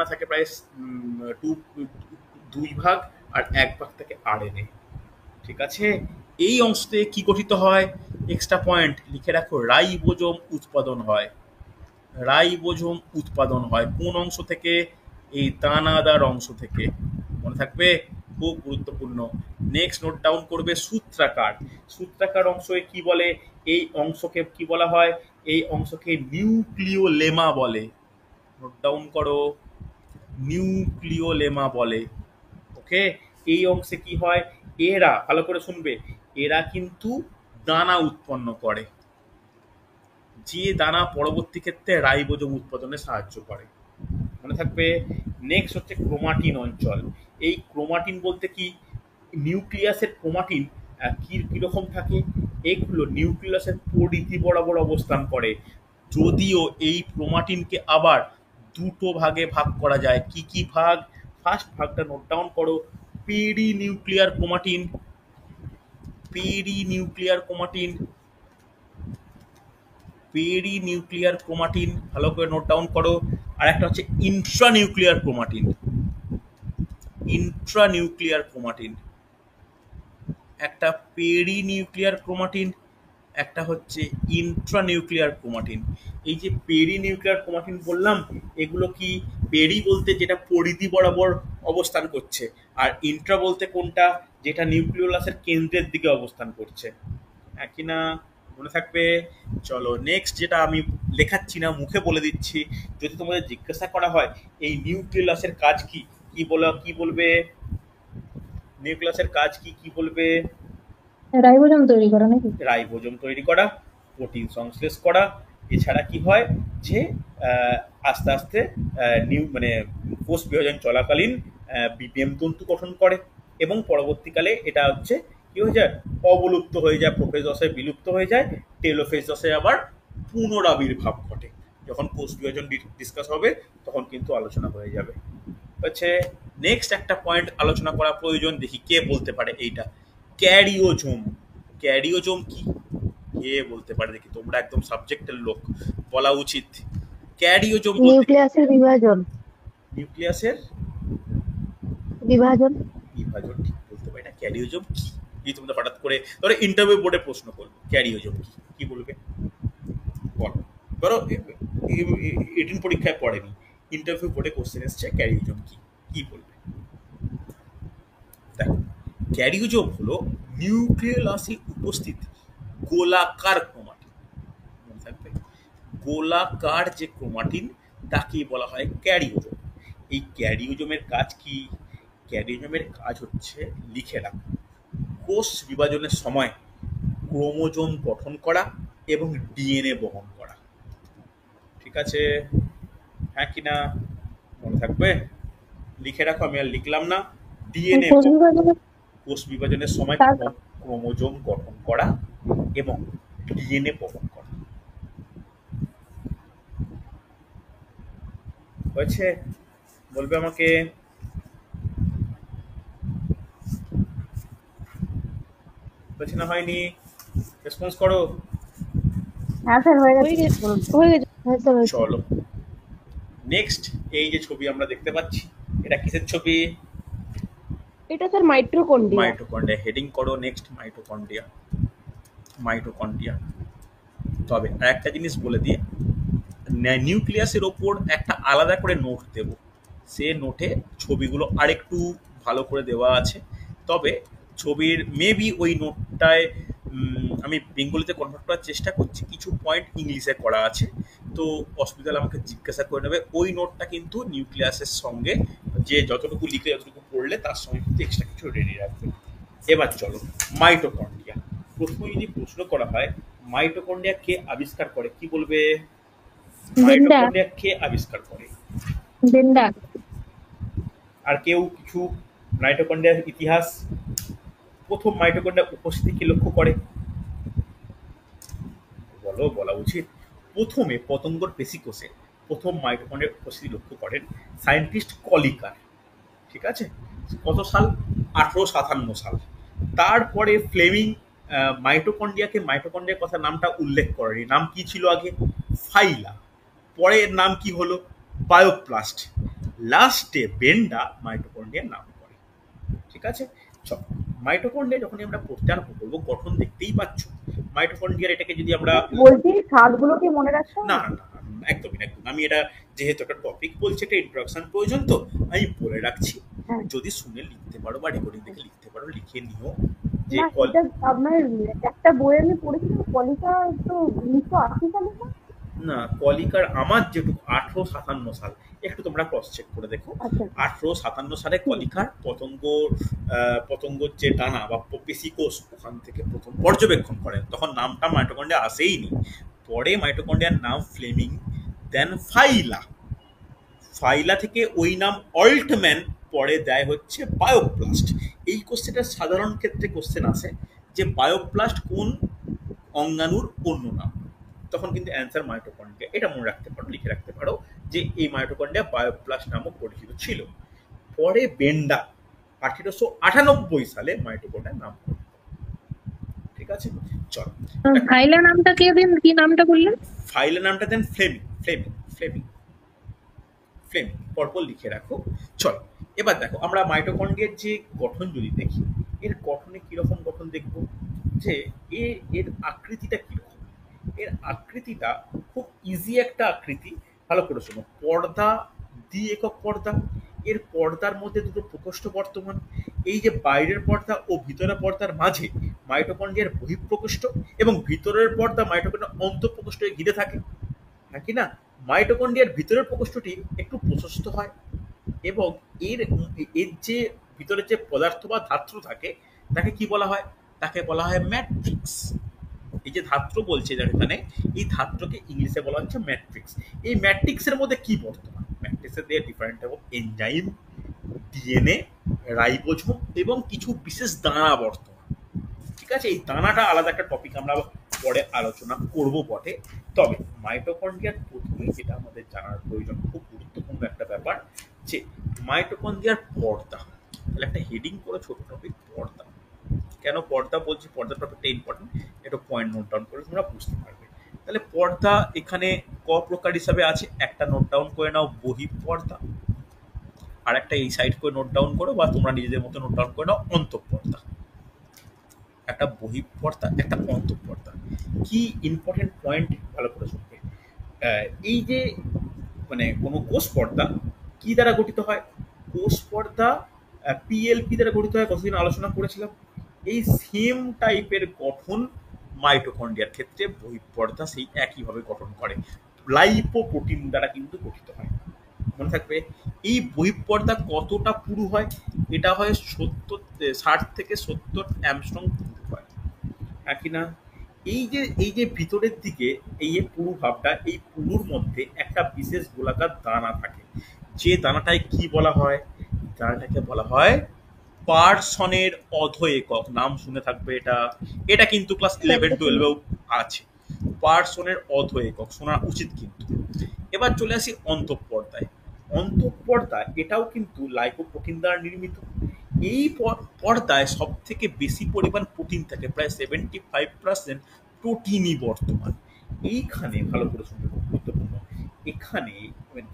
থাকে, প্রায় 2 ভাগ, আর 1 ভাগ থাকে আরএনএ। ঠিক আছে, এই অংশে কি গঠিত হয়? এক্সট্রা পয়েন্ট লিখে রাখো, রাইবোজোম উৎপাদন হয়। রাইবোজোম উৎপাদন হয় কোন অংশ থেকে? এই দানাদার অংশ থেকে। মনে থাকবে, খুব গুরুত্বপূর্ণ। নেক্সট নোট ডাউন করবে সূত্রাকার। সূত্রাকার অংশে কি বলে? এই অংশকে কি বলা হয়? এই অংশকে নিউক্লিওলেমা বলে। নোট ডাউন করো, নিউক্লিওলেমা বলে। ওকে, এই অংশে কি হয়? এরা, ভালো করে শুনবে, এরা কিন্তু দানা উৎপন্ন করে, যে দানা পরবর্তী ক্ষেত্রে রাইবোজোম উৎপাদনে সাহায্য করে। মনে থাকবে। নেক্সট হচ্ছে ক্রোমাটিন অঞ্চল। এই ক্রোমাটিন বলতে কি? নিউক্লিয়াসের ক্রোমাটিন কিরকম থাকে? এগুলো নিউক্লিয়াসের পরিধি বরাবর অবস্থান করে, যদিও এই ক্রোমাটিনকে আবার 2টো ভাগে ভাগ করা যায়। কি কি ভাগ? ফার্স্ট ভাগটা নোট ডাউন করো, পেরিনিউক্লিয়ার ক্রোমাটিন। পেরিনিউক্লিয়ার ক্রোমাটিন, পেরিনিউক্লিয়ার ক্রোমাটিন, ভালো করে নোট ডাউন করো। আর একটা হচ্ছে ইন্ট্রানিউক্লিয়ার ক্রোমাটিন। ইন্ট্রানিউক্লিয়ার ক্রোমাটিন একটা, পেরিনিউক্লিয়ার ক্রোমাটিন একটা, হচ্ছে ইন্ট্রানিউক্লিয়ার ক্রোমাটিন। এই যে পেরিনিউক্লিয়ার ক্রোমাটিন বললাম, এগুলো কি? পেরি বলতে যেটা পরিধি বরাবর অবস্থান করছে, আর ইন্ট্রা বলতে কোনটা? যেটা নিউক্লিওলাসের কেন্দ্রের দিকে অবস্থান করছে। একই না? মনে থাকবে। চলো নেক্সট, যেটা আমি লেখাচ্ছি না, মুখে বলে দিচ্ছি, যদি তোমাদের জিজ্ঞাসা করা হয় এই নিউক্লিওলাসের কাজ কি, কি বলবে? নিউক্লিয়াসের কাজ কি, কি বলবে? রাইবোজোম তৈরি করা নাকি? রাইবোজোম তৈরি করা, প্রোটিন সংশ্লেষ করা। এছাড়া কি হয়? যে আস্তে আস্তে কোষ বিভাজন চলাকালীন বিপিএম তন্তু গঠন করে। এবং পরবর্তীকালে এটা হচ্ছে কি হয়ে যায়, অবলুপ্ত হয়ে যায়, প্রোফেজ দশায় বিলুপ্ত হয়ে যায়, টেলোফেজ দশায় আবার পুনরাবির্ভাব ঘটে। যখন কোষ বিভাজন ডিসকাস হবে তখন কিন্তু আলোচনা হয়ে যাবে। হচ্ছে নেক্সট একটা পয়েন্ট আলোচনা করা প্রয়োজন, দেখি কে বলতে পারে এইটা, ক্যারিওজোম। ক্যারিওজোম কি, কে বলতে পারে দেখি, তোমরা একদম সাবজেক্টের লোক, বলা উচিত। ক্যারিওজোম নিউক্লিয়াসের বিভাজন। নিউক্লিয়াসের বিভাজন বিভাজন ঠিক বলতে পারি না। ক্যারিওজোম কি, এই তোমরা হঠাৎ করে ধরো ইন্টারভিউ বোর্ডে প্রশ্ন করবে ক্যারিওজোম কি, কি বলবে বলো? ধরো 18 পরীক্ষায় পড়েনি, ইন্টারভিউ বোর্ডে কোশ্চেন এসছে ক্যারিওজোম কি, কি বলবে? দেখো, ক্যারিওজোম হলো নিউক্লিয়াসে উপস্থিত গোলাকার ক্রোমাটিন। মনে থাকবে, গোলাকার যে ক্রোমাটিন তাকে বলা হয় ক্যারিওজোম। এই ক্যারিওজোমের কাজ কি? ক্যারিওজোমের কাজ হচ্ছে, লিখে রাখো, কোষ বিভাজনের সময় ক্রোমোজোম গঠন করা এবং ডিএনএ বহন করা। ঠিক আছে, হ্যাঁ কি না? মনে থাকবে, লিখে রাখো, আমি আর লিখলাম না। ডিএনএ, কোষ বিভাজনের সময় ক্রোমোজোম গঠন করা এবং ডিএনএ বহন করা। হয়েছে? বলবে আমাকে। হয়েছে না হয়নি? রেসপন্স করো। হ্যাঁ স্যার হয়ে গেছে। চলো নেক্সট, এই যে ছবি আমরা দেখতে পাচ্ছি, এটা কিসের ছবি? এটা স্যার মাইটোকন্ড্রিয়া। মাইটোকন্ড্রিয়া, হেডিং করো নেক্সট, মাইটোকন্ড্রিয়া। মাইটোকন্ড্রিয়া। তবে একটা জিনিস বলে দিয়ে, নিউক্লিয়াসের ওপর একটা আলাদা করে নোট দেব, সে নোটে ছবিগুলো আরেকটু ভালো করে দেওয়া আছে। তবে ছবির মেবি ওই নোটটায় আমি বেঙ্গলিতে কনভার্ট করার চেষ্টা করছি, কিছু পয়েন্ট ইংলিশে করা আছে, তো অসুবিধা হলে আমাকে জিজ্ঞাসা করে নেবে। ওই নোটটা কিন্তু নিউক্লিয়াসের সঙ্গে যে যতটুকু লিখে যতটুকু পড়লে তার সঙ্গে কিন্তু এক্সট্রা কিছু রেডি রাখবে। এবার চলো, মাইটোকন্ড্রিয়া। প্রথমে যদি প্রশ্ন করা হয় মাইটোকন্ড্রিয়া কে আবিষ্কার করে, কি বলবে? মাইটোকন্ড্রিয়া কে আবিষ্কার করে? বেন্ডার। আর কেউ কিছু? মাইটোকন্ড্রিয়ার ইতিহাস, প্রথম মাইটোকন্ড্রিয়া উপস্থিতি কি লক্ষ্য করে? বলো, বলা উচিত। প্রথমে পতঙ্গর পেশিকোষে প্রথম মাইটোকন্ড্রিয়ার উপস্থিতি লক্ষ্য করেন সায়েন্টিস্ট কলিকার। ঠিক আছে, কত সাল? 1857 সাল। তারপরে ফ্লেমিং মাইটোকন্ড্রিয়াকে, মাইটোকন্ড্রিয়ার কথা নামটা উল্লেখ করেনি, নাম কি ছিল আগে? ফাইলা। পরে এর নাম কি হলো? বায়োপ্লাস্ট। লাস্টে বেন্ডা মাইটোকন্ড্রিয়ার নাম করে। ঠিক আছে, চল মাইটোকন্ড্রিয়া যখন আমরা পড়তে আরম্ভ করবো, গঠন দেখতেই পাচ্ছ মাইটোকন্ড্রিয়ার। এটাকে যদি আমরা বলছি স্বাদগুলো কি মনে রাখতে হবে? না না না, একদমই না, একদম। আমি এটা যেহেতু একটা টপিক বলছি, একটা ইন্ট্রোডাকশন প্রয়োজন, তো আমি বলে রাখছি। হ্যাঁ। যদি শুনে লিখতে পারো বা রেকর্ডিং দেখে লিখতে পারো, লিখে নিও যে না, এটা আপনার একটা বই আমি পড়েছিলাম, কলিকা তো 1980 সালে না? না, কলিকার আমার যেটুকু 1857 সাল, একটু তোমরা ক্রস চেক করে দেখো। আচ্ছা। 1857 সালে কলিকার পতঙ্গর যে ডানা বা পেশিকোষ, ওখান থেকে প্রথম পর্যবেক্ষণ করেন। তখন নামটা মাইটোকন্ড্রিয়া আসেইনি। পরে মাইটোকন্ড্রিয়ার নাম ফ্লেমিং, দেন ফাইলা। ফাইলা থেকে ওই নাম অল্টম্যান, পরে দেয় হচ্ছে বায়োপ্লাস্ট। এই কোশ্চেনটা সাধারণ ক্ষেত্রে কোশ্চেন আসে যে বায়োপ্লাস্ট কোন অঙ্গাণুর অন্য নাম, তখন কিন্তু অ্যান্সার মাইটোকন্ড্রিয়া। এটা মনে রাখতে পারো, লিখে রাখতে পারো যে এই মাইটোকন্ড্রিয়া বায়োপ্লাস্ট নামক পরিচিত ছিল। পরে বেন্ডা 1898 সালে মাইটোকন্ড্রিয়ার নাম। ঠিক আছে, চল। ফাইলা নামটা কে দেন, কি নামটা বললেন? ফাইলা নামটা দেন ফ্লেমিং। ফ্লেমিং ফ্লেমিং ফ্লেমিং পরপর লিখে রাখো। চল, এবার দেখো আমরা মাইটোকন্ড্রিয়ার যে গঠন যদি দেখি, এর গঠনে কিরকম গঠন দেখব, যে এর আকৃতিটা কিরকম। এর আকৃতিটা খুব ইজি একটা আকৃতি, ভালো করে শোনো। পর্দা, দ্বি একক পর্দা, এর পর্দার মধ্যে দুটো প্রকোষ্ঠ বর্তমান। এই যে বাইরের পর্দা ও ভিতরের পর্দার মাঝে মাইটোকন্ড্রিয়ার বহিঃপ্রকোষ্ঠ, এবং ভিতরের পর্দা মাইটোকন্ড্রিয়ার অন্তঃপ্রকোষ্ঠে ঘিরে থাকে, হ্যাঁ কি না? মাইটোকন্ড্রিয়ার ভিতরের প্রকোষ্ঠটি একটু প্রশস্ত হয়, এবং এর যে ভিতরে যে পদার্থ বা ধাত্র থাকে তাকে কি বলা হয়? তাকে বলা হয় ম্যাট্রিক্স। এই যে ধাত্র বলছে এখানে, এই ধাত্রকে ইংলিশে বলা হচ্ছে ম্যাট্রিক্স। এই ম্যাট্রিক্সের মধ্যে কি বর্তমান? ম্যাট্রিক্সের দিয়ে different type of enzyme, DNA ribosome এবং কিছু বিশেষ দানা বর্তমান। ঠিক আছে, এই দানাটা আলাদা একটা টপিক, আমরা পরে আলোচনা করব বটে। তবে মাইটোকন্ড্রিয়ার প্রথমেই যেটা আমাদের জানার প্রয়োজন, খুব গুরুত্বপূর্ণ একটা ব্যাপার, যে মাইটোকন্ড্রিয়ার পর্দা। তাহলে একটা হেডিং করে ছোট টপিক, পর্দা। কেন পর্দা বলছি, পর্দা টপিকটা ইম্পর্টেন্ট, একটু পয়েন্ট নোট ডাউন করে তোমরা বুঝতে পারবে। তাহলে পর্দা এখানে ক প্রকার হিসাবে আছে, একটা নোট ডাউন করে নাও, বহিঃপর্দা। আর একটা এই সাইড করে নোট ডাউন করো, বা তোমরা নিজেদের মতো নোট ডাউন করে নাও, অন্তঃপর্দা। একটা বহিঃপর্দা, একটা অন্তঃপর্দা। কি ইম্পর্টেন্ট পয়েন্ট ভালো করে শুনবে। এই যে মানে কোনো কোষ পর্দা কি দ্বারা গঠিত হয়, কোষ পর্দা পিএলপি দ্বারা গঠিত হয়, কতদিন আলোচনা করেছিলাম। এই সেম টাইপের গঠন মাইটোকন্ড্রিয়ার ক্ষেত্রে বহিঃপর্দা সেই একইভাবে গঠন করে, লাইপোপ্রোটিন দ্বারা কিন্তু গঠিত হয়। মনে থাকবে, এই বহিঃপর্দা কতটা পুরু হয়, এটা হয় 60 থেকে 70 অ্যামস্ট্রং পুরু হয়, একই না। এই যে ভিতরের দিকে এই যে পুরু ভাবটা, এই পুরুর মধ্যে একটা বিশেষ গোলাকার দানা থাকে, যে দানাটায় কি বলা হয়, দানাটাকে বলা হয় পারসনের অধ একক। নাম শুনে থাকবে এটা, এটা কিন্তু ক্লাস 11-12 আছে। পারসনের অধ একক শোনা উচিত কিন্তু। এবার চলে আসি অন্তঃপর্দায়। অন্তঃপর্দা এটাও কিন্তু লাইপোপ্রোটিন দ্বারা নির্মিত। এই পর্দায় সব থেকে বেশি পরিমাণ প্রোটিন থাকে, প্রায় 75% প্রোটিনই বর্তমান। এইখানে ভালো করে শুনতে গুরুত্বপূর্ণ, এখানে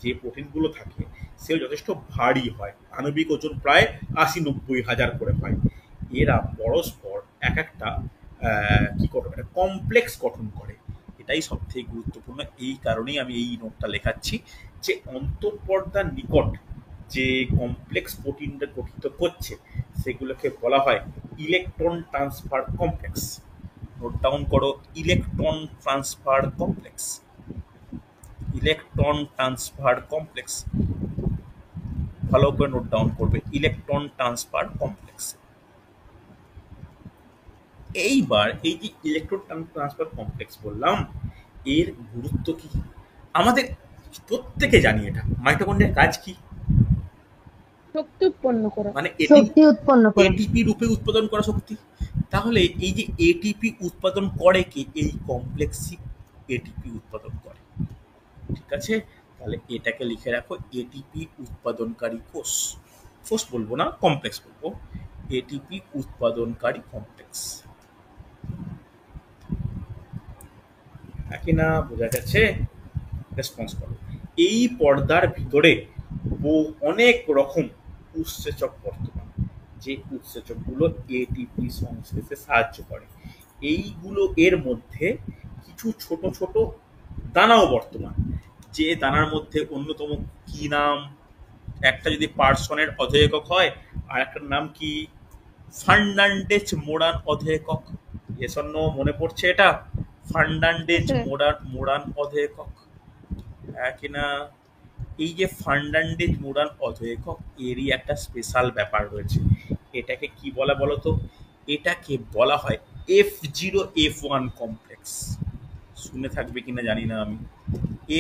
যে প্রোটিনগুলো থাকে সেও যথেষ্ট ভারী হয়, আণবিক ওজন প্রায় 80-90 হাজার করে হয়। এরা পরস্পর এক একটা কি গঠন করে, কমপ্লেক্স গঠন করে। এটাই সব থেকে গুরুত্বপূর্ণ, এই কারণেই আমি এই নোটটা লেখাচ্ছি, যে অন্তঃপর্দার নিকট যে কমপ্লেক্স প্রোটিনটা গঠিত করছে সেগুলোকে বলা হয় electron transfer complex. Note down করো, electron transfer complex, electron transfer complex. ভালো করে নোট ডাউন করবে, ইলেকট্রন ট্রান্সফার কমপ্লেক্স। এইবার এই যে ইলেকট্রন ট্রান্সফার কমপ্লেক্স বললাম, এর গুরুত্ব কি আমাদের প্রত্যেকে জানি। এটা মাইটোকন্ড্রিয়ার কাজ কি, শক্তি উৎপন্ন করা, মানে শক্তি উৎপন্ন করে। এটিপি রূপে উৎপাদন করা শক্তি। তাহলে এই যে এটিপি উৎপাদন করে কি, এই কমপ্লেক্সই এটিপি উৎপাদন করে। ঠিক আছে, তাহলে এটাকে লিখে রাখো, এটিপি উৎপাদনকারী কোষ। কোষ বলবো না, কমপ্লেক্স বলবো, এটিপি উৎপাদনকারী কমপ্লেক্স। একই না, বোঝা গেছে? রেসপন্স করো। এই পর্দার ভিতরে অনেক রকম উৎসেচক বর্তমান, যে উৎসেচকগুলো এটিপি সংশ্লেষে সাহায্য করে। এইগুলো এর মধ্যে কিছু ছোট ছোট দানাও বর্তমান, যে দানার মধ্যে অন্যতম কি নাম, একটা যদি পারসনের অধ একক হয়, আর একটার নাম কি, ফার্নান্ডেজ মোরান অধ একক। এসন্ন মনে পড়ছে এটা, ফার্নান্ডেজ মোরান অধ একক, একই না। এই যে ফার্নান্ডেজ মোরান অধ একক, এরই একটা স্পেশাল ব্যাপার রয়েছে। এটাকে কি বলা বলো তো, এটাকে বলা হয় F0F1 কমপ্লেক্স। শুনে থাকবে কিনা জানি না আমি,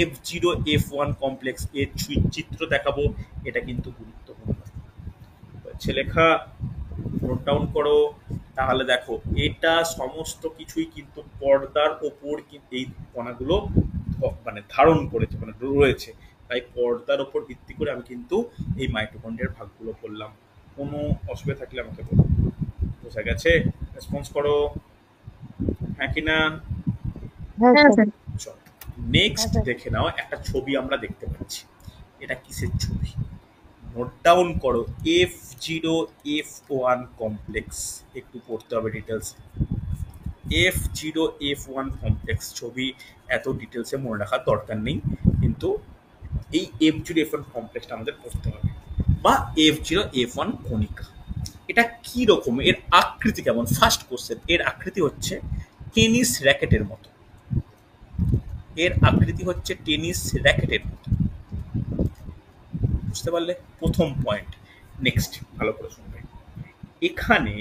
F0F1 কমপ্লেক্স। এর চিত্র দেখাবো, এটা কিন্তু গুরুত্বপূর্ণ। লেখা নোট ডাউন করো। তাহলে দেখো, এটা সমস্ত কিছুই কিন্তু পর্দার ওপর এই কণাগুলো মানে ধারণ করেছে, মানে রয়েছে। তাই পর্দার ওপর ভিত্তি করে আমি কিন্তু এই মাইটোকন্ড্রিয়ার ভাগগুলো করলাম। কোনো অসুবিধা থাকলে আমাকে বলো। বোঝা গেছে? রেসপন্স করো, হ্যাঁ কি না? চল নেক্সট দেখে নাও, একটা ছবি আমরা দেখতে পাচ্ছি। এটা কিসের ছবি? নোট ডাউন করো, F0F1 কমপ্লেক্স। একটু পড়তে হবে ডিটেলস। F0F1 কমপ্লেক্স ছবি এত ডিটেলসে মনে রাখার দরকার নেই, কিন্তু এই F0F1 কমপ্লেক্সটা আমাদের পড়তে হবে, বা F0F1 কণিকা। এটা কি রকম, এর আকৃতি কেমন? ফার্স্ট কোশ্চেন, এর আকৃতি হচ্ছে টেনিস র্যাকেটের মতো। এর আকৃতি হচ্ছে টেনিস র্যাকেটের মতো, বুঝতে পারলে? প্রথম পয়েন্ট। নেক্সট ভালো করে শুনবে, এখানে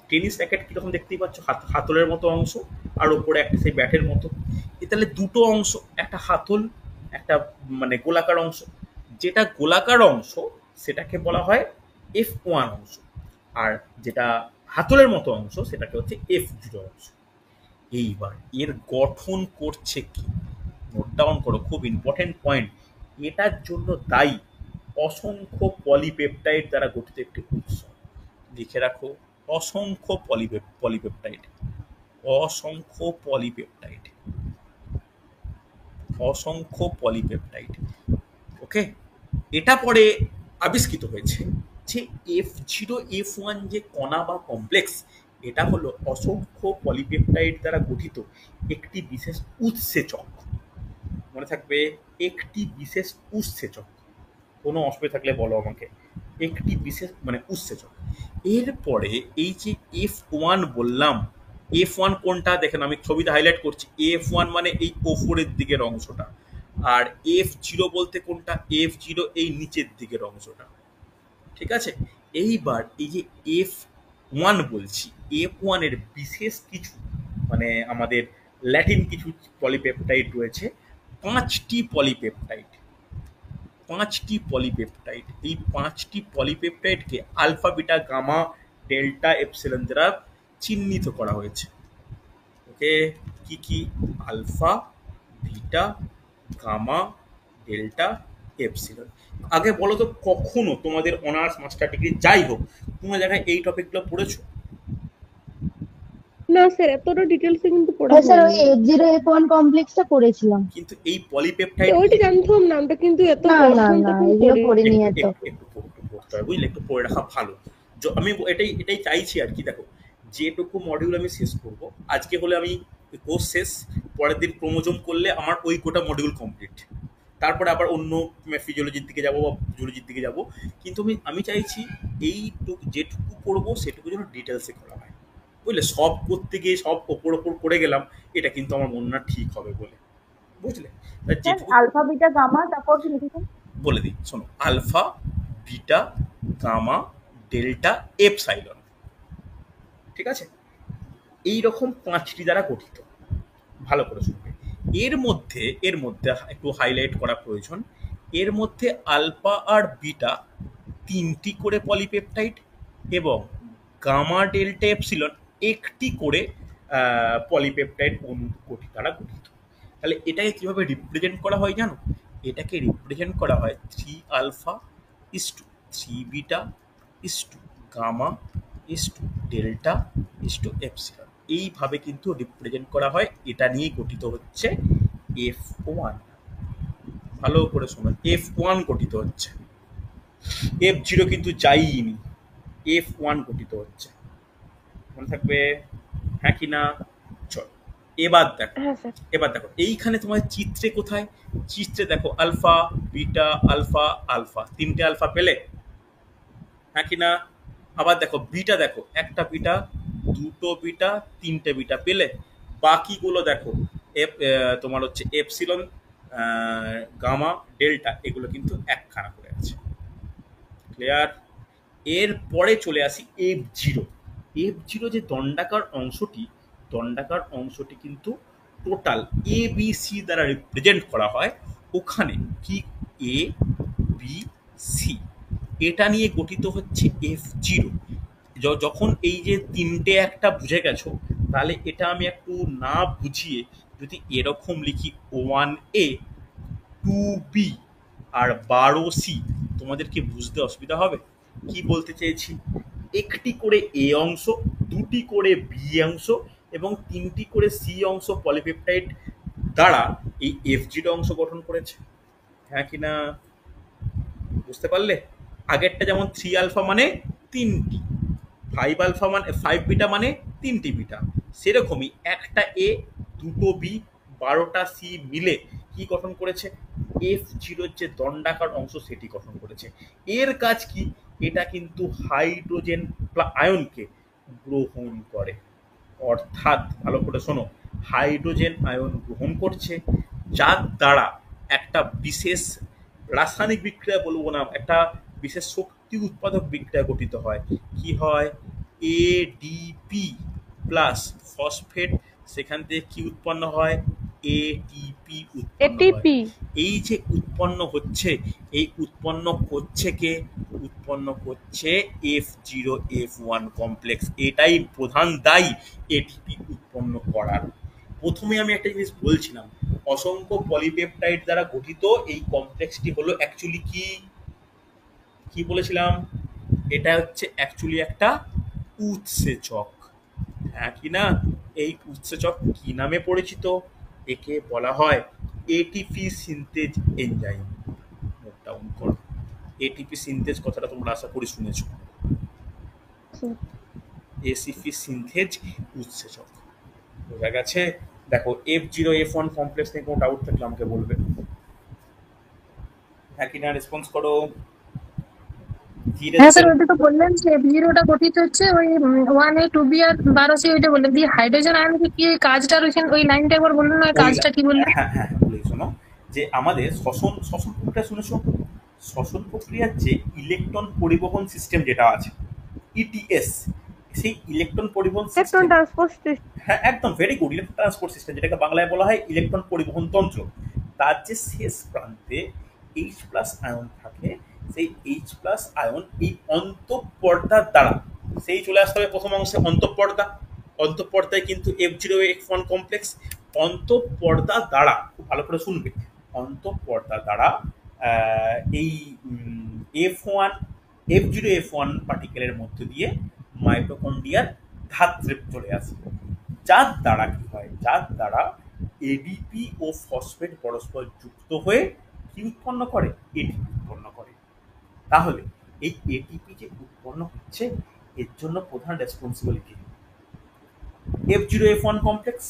টেনিস র্যাকেট কিরকম দেখতেই পাচ্ছ, হাতলের মতো অংশ, আর ওপরে একটা সেই ব্যাটের মতো। তাহলে দুটো অংশ, একটা হাতল, একটা মানে গোলাকার অংশ। যেটা গোলাকার অংশ সেটাকে বলা হয় F1 অংশ, আর যেটা হাতলের মতো অংশ সেটাকে হচ্ছে F0 অংশ। এইবার এর গঠন করছে কি, নোট ডাউন করো, খুব ইম্পর্টেন্ট পয়েন্ট। এটার জন্য দায়ী অসংখ্য পলিপেপটাইড দ্বারা গঠিত একটি উৎস। লিখে রাখো, অসংখ্য পলিপেপটাইড, অসংখ্য পলিপেপটাইড, অসংখ্য পলিপেপটাইড। ওকে, এটা পরে আবিষ্কৃত হয়েছে যে F0 F1 যে কণা বা কমপ্লেক্স, এটা হলো অসংখ্য পলিপেপটাইড দ্বারা গঠিত একটি বিশেষ উৎসেচক। মনে থাকবে, একটি বিশেষ উৎসেচক। কোনো অসুবিধা থাকলে বলো আমাকে। একটি বিশেষ মানে উৎসেচক। এরপরে এই যে F1 বললাম, F1 কোনটা দেখেন, আমি ছবিতে হাইলাইট করছি। F1 মানে এই ওপরের দিকের অংশটা, আর F0 বলতে কোনটা, F0 এই নিচের দিকের অংশটা। ঠিক আছে, এইবার এই যে F1 বলছি, F1 এর বিশেষ কিছু মানে আমাদের ল্যাটিন কিছু পলিপেপটাইড রয়েছে, 5টি পলিপেপটাইড, 5টি পলিপেপটাইড। এই 5টি পলিপেপটাইডকে alpha, beta, gamma, delta, epsilon দ্বারা চিহ্নিত করা হয়েছে। ওকে, কি কি? Alpha, beta, gamma, delta, epsilon. আগে বলো তো, কখনো তোমাদের অনার্স মাস্টার ডিগ্রি যাই হোক কোনো জায়গায় এই টপিকগুলো পড়েছো? না স্যার, এতটা ডিটেলসে কিন্তু পড়া হ্যাঁ স্যার, ওই হয়নি। F0 F1 কমপ্লেক্সটা পড়েছিলাম। কিন্তু এই পলিপেপটাইড ওইটা জানতাম নামটা, কিন্তু এত না না পড়তাম না, তখন এগুলো পড়ে। পড়িনি এত। একটু পড়তে হয়, বুঝলে, একটু পড়ে রাখা ভালো। আমি এটাই চাইছি আর কি। দেখো, যেটুকু মডিউল আমি শেষ করব, আজকে হলে আমি কোর্স শেষ, পরের দিন ক্রোমোজোম করলে আমার ওই গোটা মডিউল কমপ্লিট। তারপরে আবার অন্য ফিজিওলজির দিকে যাবো বা জুলজির দিকে যাবো। কিন্তু আমি চাইছি যেটুকু পড়বো সেটুকু যেন ডিটেলসে করা হয়, বুঝলে। সব করতে গিয়ে সব ওপর করে গেলাম, এটা কিন্তু আমার মনে না ঠিক হবে বলে, বুঝলে। যেটুকু আলফা বিটা গামা, তারপর কি লিখেছেন বলে দিই, শোনো। Alpha, beta, gamma, delta, epsilon. ঠিক আছে, এইরকম 5টি দ্বারা গঠিত। ভালো করে শুনবে। এর মধ্যে একটু হাইলাইট করা প্রয়োজন। এর মধ্যে আলফা আর বিটা 3টি করে পলিপেপটাইড এবং গামা, ডেল্টা, এপসিলন 1টি করে পলিপেপটাইড দ্বারা গঠিত। তাহলে এটাকে কিভাবে রিপ্রেজেন্ট করা হয় জানো? এটাকে রিপ্রেজেন্ট করা হয় 3 alpha is to 3 beta is to gamma is to delta is to epsilon. এইভাবে কিন্তু রিপ্রেজেন্ট করা হয়। এটা নিয়ে গঠিত হচ্ছে F1। ভালো করে শোনো, F1 গঠিত হচ্ছে, F0 কিন্তু যাইনি, F1 গঠিত হচ্ছে। মনে থাকবে, হ্যাঁ কি না? চল, এবার হ্যাঁ স্যার। দেখো এইখানে তোমার চিত্রে কোথায়, চিত্রে দেখো আলফা, বিটা, আলফা, আলফা, 3টে আলফা পেলে, হ্যাঁ কি না? আবার দেখো বিটা, দেখো একটা বিটা, 2টো বিটা, 3টে বিটা পেলে। বাকিগুলো দেখো তোমার হচ্ছে এপসিলন, গামা, ডেল্টা, এগুলো কিন্তু একখানা করে আছে। ক্লিয়ার? এর পরে চলে আসি F0। F0 যে দণ্ডাকার অংশটি কিন্তু টোটাল ABC দ্বারা রিপ্রেজেন্ট করা হয়। ওখানে কি A B C, এটা নিয়ে গঠিত হচ্ছে F0। যখন এই যে 3টে একটা বুঝে গেছো, তাহলে এটা আমি একটু না বুঝিয়ে যদি এরকম লিখি 1A 2B আর 12C, তোমাদের কি বুঝতে অসুবিধা হবে? কি বলতে চেয়েছি, একটি করে A অংশ, 2টি করে B অংশ এবং 3টি করে C অংশ পলিপেপটাইড দ্বারা এই F0 অংশ গঠন করেছে। হ্যাঁ কি না? বুঝতে পারলে? আগেরটা যেমন 3 আলফা মানে 3টি, 5 আলফা মানে 5 বিটা মানে 3টি বিটা, সেরকমই একটা A, 2টো B, 12টা C মিলে কি গঠন করেছে? F0 যে দণ্ডাকার অংশ সেটি গঠন করেছে। এর কাজ কি? এটা কিন্তু হাইড্রোজেন আয়নকে গ্রহণ করে। অর্থাৎ ভালো করে শোনো, হাইড্রোজেন আয়ন গ্রহণ করছে, যার দ্বারা একটা বিশেষ রাসায়নিক বিক্রিয়া বলবো না, একটা বিশেষ শক্তি উৎপাদক বিক্রিয়া গঠিত হয়। কি হয়? ADP প্লাস ফসফেট, সেখান থেকে কি উৎপন্ন হয়? এটিপি উৎপন্ন হয়। এটিপি এই যে উৎপন্ন হচ্ছে, এই উৎপন্ন করছে কে? উৎপন্ন করছে F0F1 কমপ্লেক্স। এটাই প্রধান দায়ী এটিপি উৎপন্ন করার। প্রথমে আমি একটা জিনিস বলছিলাম, অসংখ্য পলিপেপটাইড দ্বারা গঠিত এই কমপ্লেক্সটি হলো অ্যাকচুয়ালি কি বলেছিলাম? এটা হচ্ছে অ্যাকচুয়ালি একটা উৎসেচক। হ্যাঁ কি না? এই উৎসেচক কি নামে পরিচিত? একে বলা হয় এটিপি সিনথেজ এনজাইম। নোট ডাউন করো। এটিপি সিনথেজ কথাটা তোমরা আশা করি শুনেছো। এসিপি সিনথেজ উৎসেচক। বোঝা গেছে? দেখো F0F1 কমপ্লেক্স নিয়ে কোনো ডাউট থাকলে আমাকে বলবে। হ্যাঁ কি না? রেসপন্স করো। ধীরে হ্যাঁ স্যার, ধীরে ওইটা তো বললেন যে F0টা গঠিত হচ্ছে ওই 1A 2B আর 12C, ওইটা বললেন। দিয়ে হাইড্রোজেন আয়ন কি ওই কাজটার ওই লাইনটা একবার বললেন না, ওই কাজটা কি বললেন? হ্যাঁ হ্যাঁ বলি শোনো, যে আমাদের শ্বসন প্রক্রিয়া শুনেছো? শ্বসন প্রক্রিয়ার যে ইলেকট্রন পরিবহন সিস্টেম যেটা আছে, ইটিএস, সেই ইলেকট্রন পরিবহন ইলেকট্রন সিস্টেম, ট্রান্সপোর্ট হ্যাঁ একদম very good, electron transport system, যেটাকে বাংলায় বলা হয় ইলেকট্রন পরিবহন তন্ত্র, তার যে শেষ প্রান্তে H+ আয়ন থাকে, সেই H+ আয়ন এই অন্তঃপর্দার দ্বারা, সেই চলে আসতে হবে প্রথম অংশে অন্তঃপর্দা। অন্তঃপর্দায় কিন্তু F0F1 কমপ্লেক্স অন্তঃপর্দা দ্বারা, খুব ভালো করে শুনবে, অন্তঃপর্দা দ্বারা এই F0F1 পার্টিকেলের মধ্যে দিয়ে মাইটোকন্ড্রিয়ার ধাত্রে চলে আসে, যার দ্বারা কি হয়? যার দ্বারা এডিপি ও ফসফেট পরস্পর যুক্ত হয়ে কি উৎপন্ন করে? এটিপি উৎপন্ন করে। তাহলে এই এটিপি যে উৎপন্ন হচ্ছে, এর জন্য প্রধান রেসপন্সিবিলিটি F0F1 কমপ্লেক্স।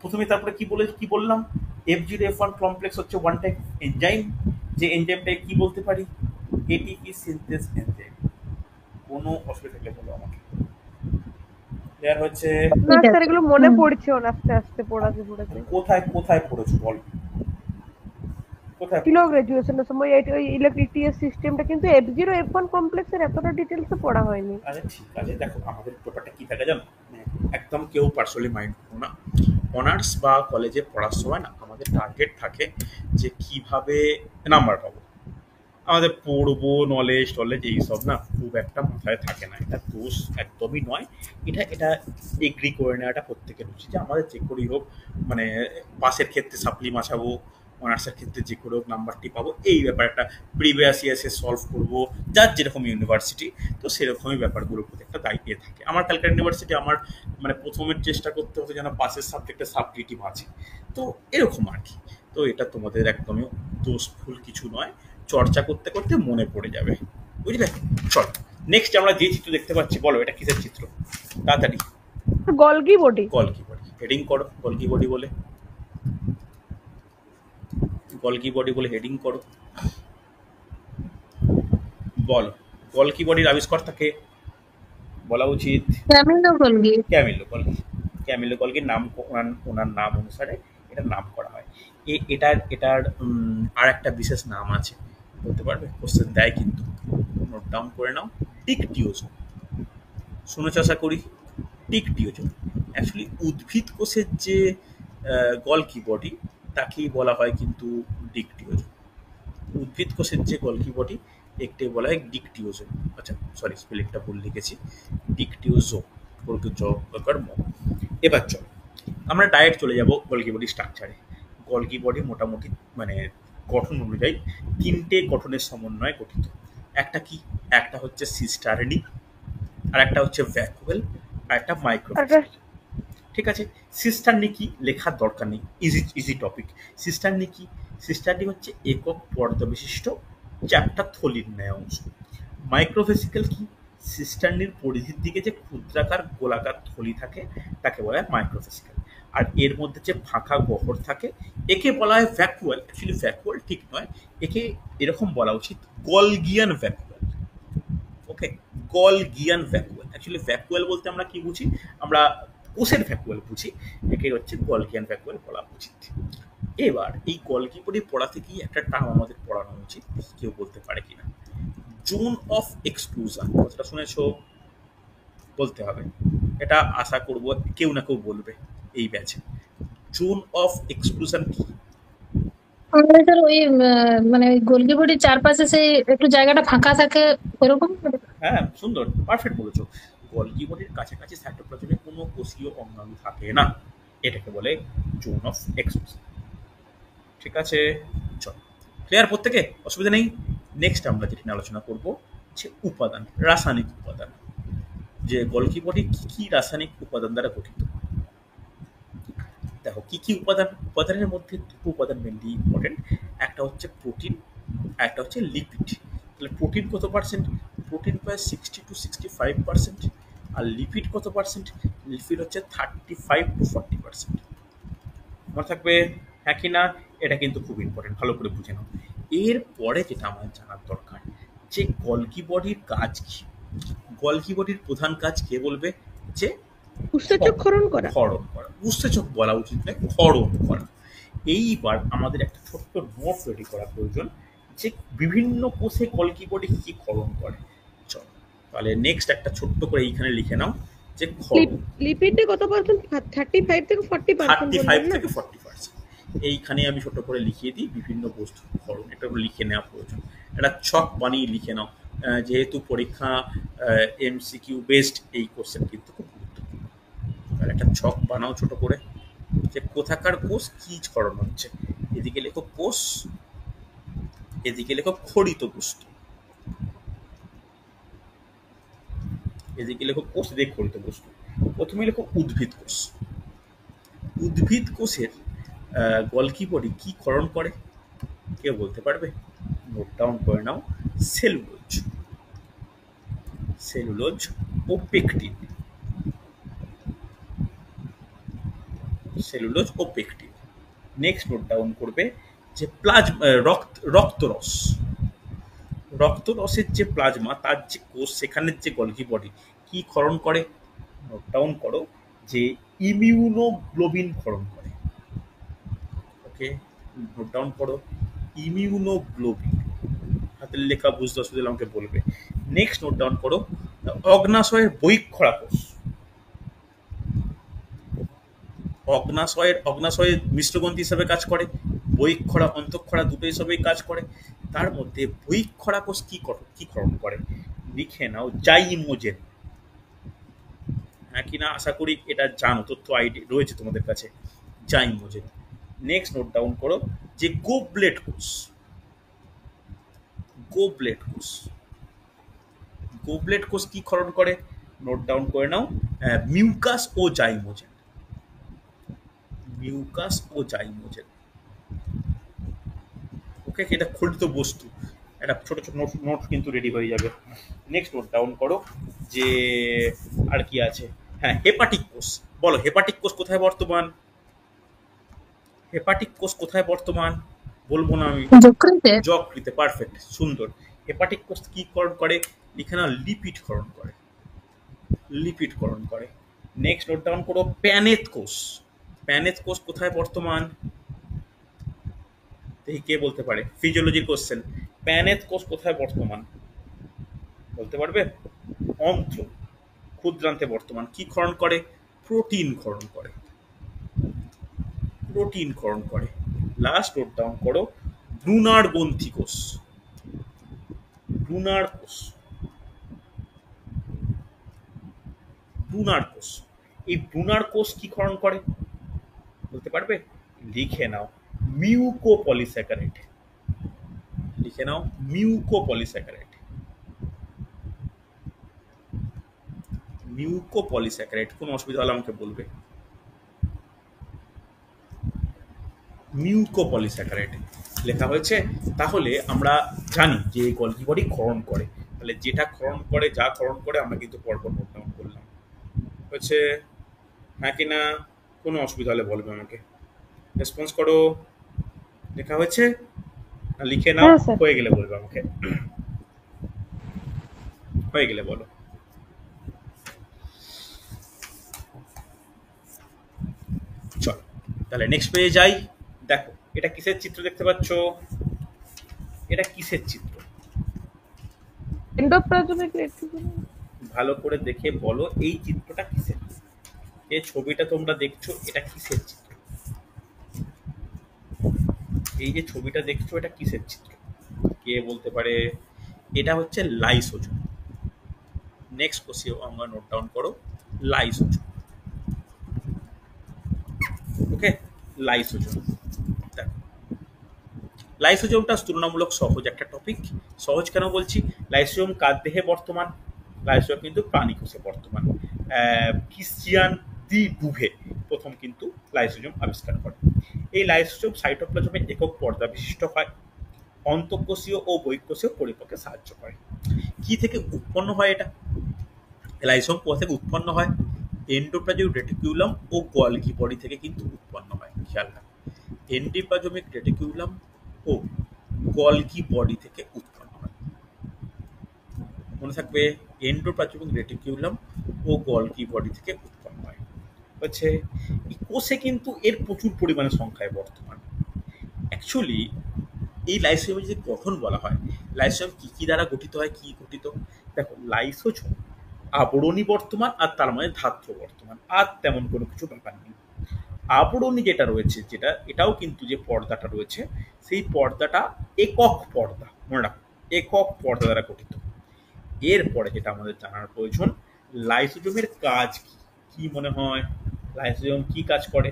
প্রথমে তারপরে কি বললাম? F0F1 কমপ্লেক্স হচ্ছে ওয়ান টাইপ এনজাইম, যে এনজাইমটাকে কি বলতে পারি? ATP synthase enzyme. কোনো অসুবিধা থাকলে বলো আমাকে। ক্লিয়ার হচ্ছে? না স্যার, এগুলো মনে পড়ছে না আস্তে আস্তে পড়াতে। কোথায় পড়েছো বল? কোথায় ছিল গ্রাজুয়েশনের সময় ওই ইলেকট্রিক সিস্টেমটা, কিন্তু F0F1 কমপ্লেক্সের এতটা ডিটেলসে পড়া হয়নি। আচ্ছা ঠিক আছে, দেখো আমাদের ব্যাপারটা কি থাকে জানো, একদম কেউ পার্সোনালি মাইন্ড করো না। অনার্স বা কলেজে পড়ার সময় না আমাদের টার্গেট থাকে যে কিভাবে নাম্বার পাবো। আমাদের পড়বো, নলেজ এইসব না খুব একটা মাথায় থাকে না। এটা দোষ একদমই নয়, এটা এগ্রি করে নেওয়াটা প্রত্যেকের উচিত, যে আমাদের যে করেই হোক, মানে পাসের ক্ষেত্রে সাপ্লি মাছাবো, অনার্সের ক্ষেত্রে যে করে হোক নাম্বারটি পাবো, এই ব্যাপারটা প্রিভিয়াস ইয়ার্সে সলভ করবো, যার যেরকম ইউনিভার্সিটি, তো সেরকমই ব্যাপারগুলোর প্রতি একটা দায়িত্ব থাকে। আমার ক্যালকাটা ইউনিভার্সিটি, আমার মানে প্রথমের চেষ্টা করতে হতো যেন পাসের সাবজেক্টে সাবক্রিটিভ আছে, তো এরকম আর কি। তো এটা তোমাদের একদমই দোষফুল কিছু নয়, চর্চা করতে করতে মনে পড়ে যাবে, বুঝলে? চল নেক্সট আমরা যে চিত্র দেখতে পাচ্ছি, বলো এটা কিসের চিত্র? তাড়াতাড়ি। Golgi body. Golgi body heading করো, গলগি বডি বলে, গলগি বডি বলে হেডিং করো। বল, গলগি বডির আবিষ্কর্তাকে বলা উচিত ক্যামিলো গলগি। ক্যামিলো গলগির নাম, ওনার নাম অনুসারে এটার নাম করা হয়। এটার আর একটা বিশেষ নাম আছে, বলতে পারবে? কোশ্চেন দেয় কিন্তু, নোট ডাউন করে নাও। ডিকটিওজোম। শুনেছ আশা করি। ডিকটিওজোম অ্যাকচুয়ালি উদ্ভিদ কোষের যে গলগি বডি, তাকেই বলা হয় কিন্তু ডিকটিওজোম। উদ্ভিদ কোষের যে গলগি বডি, একটি বলা হয় ডিকটিওজোম। আচ্ছা সরি, স্পেলিংটা ভুল লিখেছি, ডিকটিওজোম। এবার চল আমরা ডাইরেক্ট চলে যাব গলগি বডি স্ট্রাকচারে। গলগি বডি মোটামুটি মানে গঠন অনুযায়ী তিনটে গঠনের সমন্বয়ে গঠিত। একটা কি? একটা হচ্ছে সিস্টার্নি, আর একটা হচ্ছে ভ্যাকুয়েল, আর একটা মাইক্রোফিল। ঠিক আছে, সিস্টার্নি কি লেখার দরকার নেই, ইজি টপিক। সিস্টার্নি কি? সিস্টার্নি হচ্ছে একক পর্দা বিশিষ্ট চ্যাপ্টার থলির ন্যায় অংশ। মাইক্রোভেসিকেল কি? সিস্টার্নির পরিধির দিকে যে ক্ষুদ্রাকার গোলাকার থলি থাকে, তাকে বলা হয় মাইক্রোভেসিকেল। আর এর মধ্যে যে ফাঁকা গহ্বর থাকে, একে বলা হয় ভ্যাকুয়াল। অ্যাকচুয়ালি ভ্যাকুয়াল ঠিক নয়, একে এরকম বলা উচিত গলগিয়ান ভ্যাকুয়াল। ওকে, গলগিয়ান ভ্যাকুয়াল। অ্যাকচুয়ালি ভ্যাকুয়াল বলতে আমরা কি বুঝি? আমরা কোষের ভ্যাকুয়াল বুঝি, একে হচ্ছে গলগিয়ান ভ্যাকুয়াল বলা উচিত। এবার এই গলগি বডি পড়াতে গিয়ে একটা টার্ম আমাদের পড়ানো উচিত, কেউ বলতে পারে কিনা? Zone of exclusion. কথাটা শুনেছো? বলতে হবে, এটা আশা করব কেউ না কেউ বলবে এই ব্যাচে। জোন অফ এক্সক্লুশন কি? স্যার ওই মানে ওই গোলকি বডির চারপাশে সেই একটু জায়গাটা ফাঁকা থাকে ওরকম। হ্যাঁ, সুন্দর, পারফেক্ট বলেছো। গলগি বডির কাছাকাছি সাইটোপ্লাজমে কোনো কোষীয় অঙ্গাণু থাকে না, এটাকে বলে জোন অফ এক্সক্লুশন। ঠিক আছে, চল, ক্লিয়ার প্রত্যেকে, অসুবিধা নেই। নেক্সট আমরা যেটা নিয়ে আলোচনা করব যে উপাদান, রাসায়নিক উপাদান, যে গলগি বডি কি কি রাসায়নিক উপাদান দ্বারা গঠিত। দেখো কি কি উপাদান, উপাদানের মধ্যে দুটো উপাদান মেনলি ইম্পর্টেন্ট, একটা হচ্ছে প্রোটিন, একটা হচ্ছে লিপিড। তাহলে প্রোটিন কত পার্সেন্ট? প্রোটিন প্রায় 60-65%, আর লিপিড কত পার্সেন্ট? লিপিড হচ্ছে 35-40%। মনে থাকবে, হ্যাঁ কি না? এটা কিন্তু খুব ইম্পর্টেন্ট, ভালো করে বুঝে নাও। এরপরে যেটা আমার জানার দরকার যে গলগি বডির কাজ কি। গলগি বডির প্রধান কাজ কে বলবে? যে উৎসেচক ক্ষরণ করা। ক্ষরণ করা, উৎসেচক বলা উচিত নয়, ক্ষরণ করা। এইবার আমাদের একটা ছোট্ট নোট রেডি করা প্রয়োজন যে বিভিন্ন কোষে গলগি বডি কি ক্ষরণ করে। চলো তাহলে নেক্সট একটা ছোট্ট করে এইখানে লিখে নাও যে ক্ষরণ। লিপিডে কত পার্সেন্ট? 35 থেকে 40%। 35 থেকে 40%। এইখানে আমি ছোট করে লিখিয়ে দিই বিভিন্ন বস্তুর ক্ষরণ, এটা লিখে নেওয়া প্রয়োজন। একটা ছক বানিয়ে লিখে নাও, যেহেতু পরীক্ষা এমসিকিউ বেসড, এই কোশ্চেন কিন্তু খুব গুরুত্বপূর্ণ। তাহলে একটা ছক বানাও ছোট করে, যে কোথাকার কোষ কি ক্ষরণ হচ্ছে। এদিকে লেখো কোষ, এদিকে লেখো খরিত বস্তু, এদিকে লেখো কোষ, এদিকে খরিত বস্তু। প্রথমে লেখো উদ্ভিদ কোষ। উদ্ভিদ কোষের গলগি বডি কি ক্ষরণ করে, কেউ বলতে পারবে? নোট ডাউন করে নাও, সেলুলোজ, সেলুলোজ ও পেকটিন, সেলুলোজ ও পেকটিন। নেক্সট নোট ডাউন করবে যে রক্তরস, রক্তরসের যে প্লাজমা, তার যে কোষ, সেখানের যে গলগি বডি কি ক্ষরণ করে। নোট ডাউন করো যে ইমিউনোগ্লোবিন ক্ষরণ করে। ওকে, নোট ডাউন করো ইমিউনোগ্লোবিন। হাতের লেখা বুঝতে অসুবিধা আমাকে বলবে। নেক্সট নোট ডাউন করো অগ্নাশয়ের বহিঃক্ষরা কোষ। অগ্নাশয়ের মিশ্রগ্রন্থি হিসাবে কাজ করে, বহিঃক্ষরা অন্তঃক্ষরা দুটো হিসাবেই কাজ করে। তার মধ্যে বহিঃক্ষরা কোষ কি ক্ষরণ করে, লিখে নাও জাইমোজেন। হ্যাঁ কিনা, আশা করি এটা জানো, তথ্য আইডি রয়েছে তোমাদের কাছে, জাইমোজেন। নেক্সট নোট ডাউন করো যে গোবলেট কোষ, গোবলেট কোষ, গোবলেট কোষ কি ক্ষরণ করে, নোট ডাউন করে নাও মিউকাস ও জাইমোজেন, মিউকাস ও জাইমোজেন। ওকে, এটা খরিত বস্তু, একটা ছোট ছোট নোট কিন্তু রেডি হয়ে যাবে। নেক্সট নোট ডাউন করো যে আর কি আছে। হ্যাঁ, হেপাটিক কোষ। বলো হেপাটিক কোষ কোথায় বর্তমান, হেপাটিক কোষ কোথায় বর্তমান? বলবো না আমি, যকৃতে। পারফেক্ট, সুন্দর। হেপাটিক কোষ কি ক্ষরণ করে, লিখে নাও লিপিড ক্ষরণ করে, লিপিড ক্ষরণ করে। নেক্সট নোট ডাউন করো প্যানেত কোষ। প্যানেত কোষ কোথায় বর্তমান, দেখি কে বলতে পারে, ফিজিওলজির কোশ্চেন। প্যানেত কোষ কোথায় বর্তমান বলতে পারবে? অন্ত্র, ক্ষুদ্রান্তে বর্তমান। কি ক্ষরণ করে, প্রোটিন ক্ষরণ করে, প্রোটিন ক্ষরণ করে। লাস্ট নোট ডাউন করো ব্রুনার গ্রন্থি কোষ, ব্রুনার কোষ, ব্রুনার কোষ। এই ব্রুনার কোষ কি ক্ষরণ করে বলতে পারবে? লিখে নাও মিউকোপলিস্যাকারাইড, লিখে নাও মিউকোপলিস্যাকারাইড, মিউকোপলিস্যাকারাইড। কোনো অসুবিধা হলে আমাকে বলবে। মিউকোপলিস্যাকারাইড লেখা হয়েছে। তাহলে আমরা জানি যে গলগি বডি ক্ষরণ করে, তাহলে যেটা ক্ষরণ করে, যা ক্ষরণ করে আমরা কিন্তু পরপর নোট ডাউন করলাম। হচ্ছে, হ্যাঁ কি না? কোনো অসুবিধা হলে বলবে আমাকে, রেসপন্স করো। লেখা হয়েছে, লিখে নাও, হয়ে গেলে বলবে আমাকে, হয়ে গেলে বলো। চলো তাহলে নেক্সট পেজে যাই। দেখো এটা কিসের চিত্র দেখতে পাচ্ছ, এটা কিসের চিত্র? Endoplasmic reticulum. ভালো করে দেখে বলো এই চিত্রটা কিসের, এই ছবিটা তোমরা দেখছো এটা কিসের চিত্র? এই যে ছবিটা দেখছো এটা কিসের চিত্র? কে বলতে পারে? এটা হচ্ছে লাইসোজোম। নেক্সট কোশ্চেন আমরা নোট ডাউন করো, লাইসোজোম। ওকে, লাইসোজোম। লাইসোজোমটা তুলনামূলক সহজ একটা টপিক। সহজ কেন বলছি? লাইসোজোম কার দেহে বর্তমান? লাইসোজোম কিন্তু প্রাণী কোষে বর্তমান। ক্রিশ্চিয়ান দি ডুভে প্রথম কিন্তু লাইসোজোম আবিষ্কার করে। এই লাইসোজোম সাইটোপ্লাজমের একক পর্দা বিশিষ্ট হয়, অন্তঃকোষীয় ও বহিঃকোষীয় পরিপাকে সাহায্য করে। কি থেকে উৎপন্ন হয় এটা? লাইসোজোম কোথা থেকে উৎপন্ন হয়? এন্ডোপ্লাজমিক রেটিকুলাম ও গোলগি বডি থেকে কিন্তু উৎপন্ন হয়। খেয়াল রাখো, এন্ডোপ্লাজমিক রেটিকুলাম ও গোলগি বডি থেকে উৎপন্ন হয়। মনে থাকবে, এন্ডোপ্লাজমিক রেটিকুলাম ও গোলগি বডি থেকে উৎপন্ন হয়। হচ্ছে কোষে কিন্তু এর প্রচুর পরিমাণে সংখ্যায় বর্তমান। অ্যাকচুয়ালি এই লাইসোজোমের যে গঠন বলা হয়, লাইসোজোম কি কি দ্বারা গঠিত হয়, কি গঠিত? দেখো, লাইসোজোম আবরণী বর্তমান আর তার মানে ধাত্র বর্তমান, আর তেমন কোনো কিছু ব্যাপার নেই। আবরণী যেটা রয়েছে, যেটা এটাও কিন্তু যে পর্দাটা রয়েছে, সেই পর্দাটা একক পর্দা, মনে রাখো, একক পর্দা দ্বারা গঠিত। এরপরে যেটা আমাদের জানার প্রয়োজন, লাইসোজোমের কাজ কি? কি মনে হয় লাইসোজোম কি কাজ করে?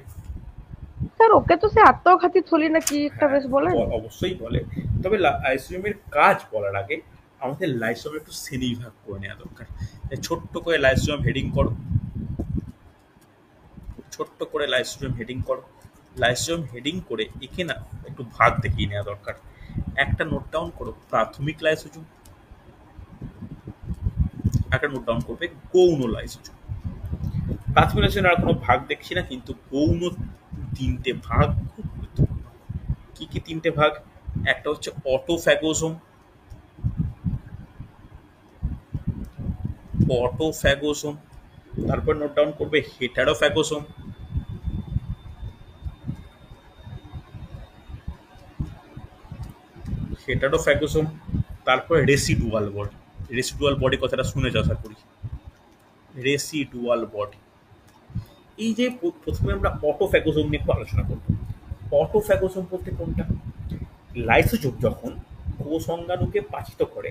স্যার ওকে তো সে আত্মঘাতী থলি না কি একটা বেশ বলেন। অবশ্যই বলে, তবে লাইসোজোমের কাজ বলার আগে আমাদের লাইসোজোম একটু শ্রেণীবিভাগ করে নেওয়া দরকার। ছোট্ট করে লাইসোজোম হেডিং করো, ছোট্ট করে লাইসোজোম হেডিং করো। লাইসোজোম হেডিং করে একে না একটু ভাগ দেখিয়ে নেওয়া দরকার। একটা নোট ডাউন করো, প্রাথমিক লাইসোজোম। একটা নোট ডাউন করবে, গৌণ লাইসোজোম। প্রাথমিক লাইসোজোম আর কোনো ভাগ দেখছি না, কিন্তু গৌণ তিনটে ভাগ খুব গুরুত্বপূর্ণ। কি কি তিনটে ভাগ? একটা হচ্ছে অটোফ্যাগোজোম, অটোফ্যাগোজোম। তারপর নোট ডাউন করবে হেটারোফ্যাগোজোম, হেটারোফ্যাগোজোম। তারপর রেসিডুয়াল বডি। রেসিডুয়াল বডি কথাটা শুনেছ আশা করি। Residual body. এই যে প্রথমে আমরা অটোফ্যাগোজোম নিয়ে একটু আলোচনা করব। অটোফ্যাগোজোম বলতে কোনটা? লাইসোজোম যখন কোষ অঙ্গাণুকে পাচিত করে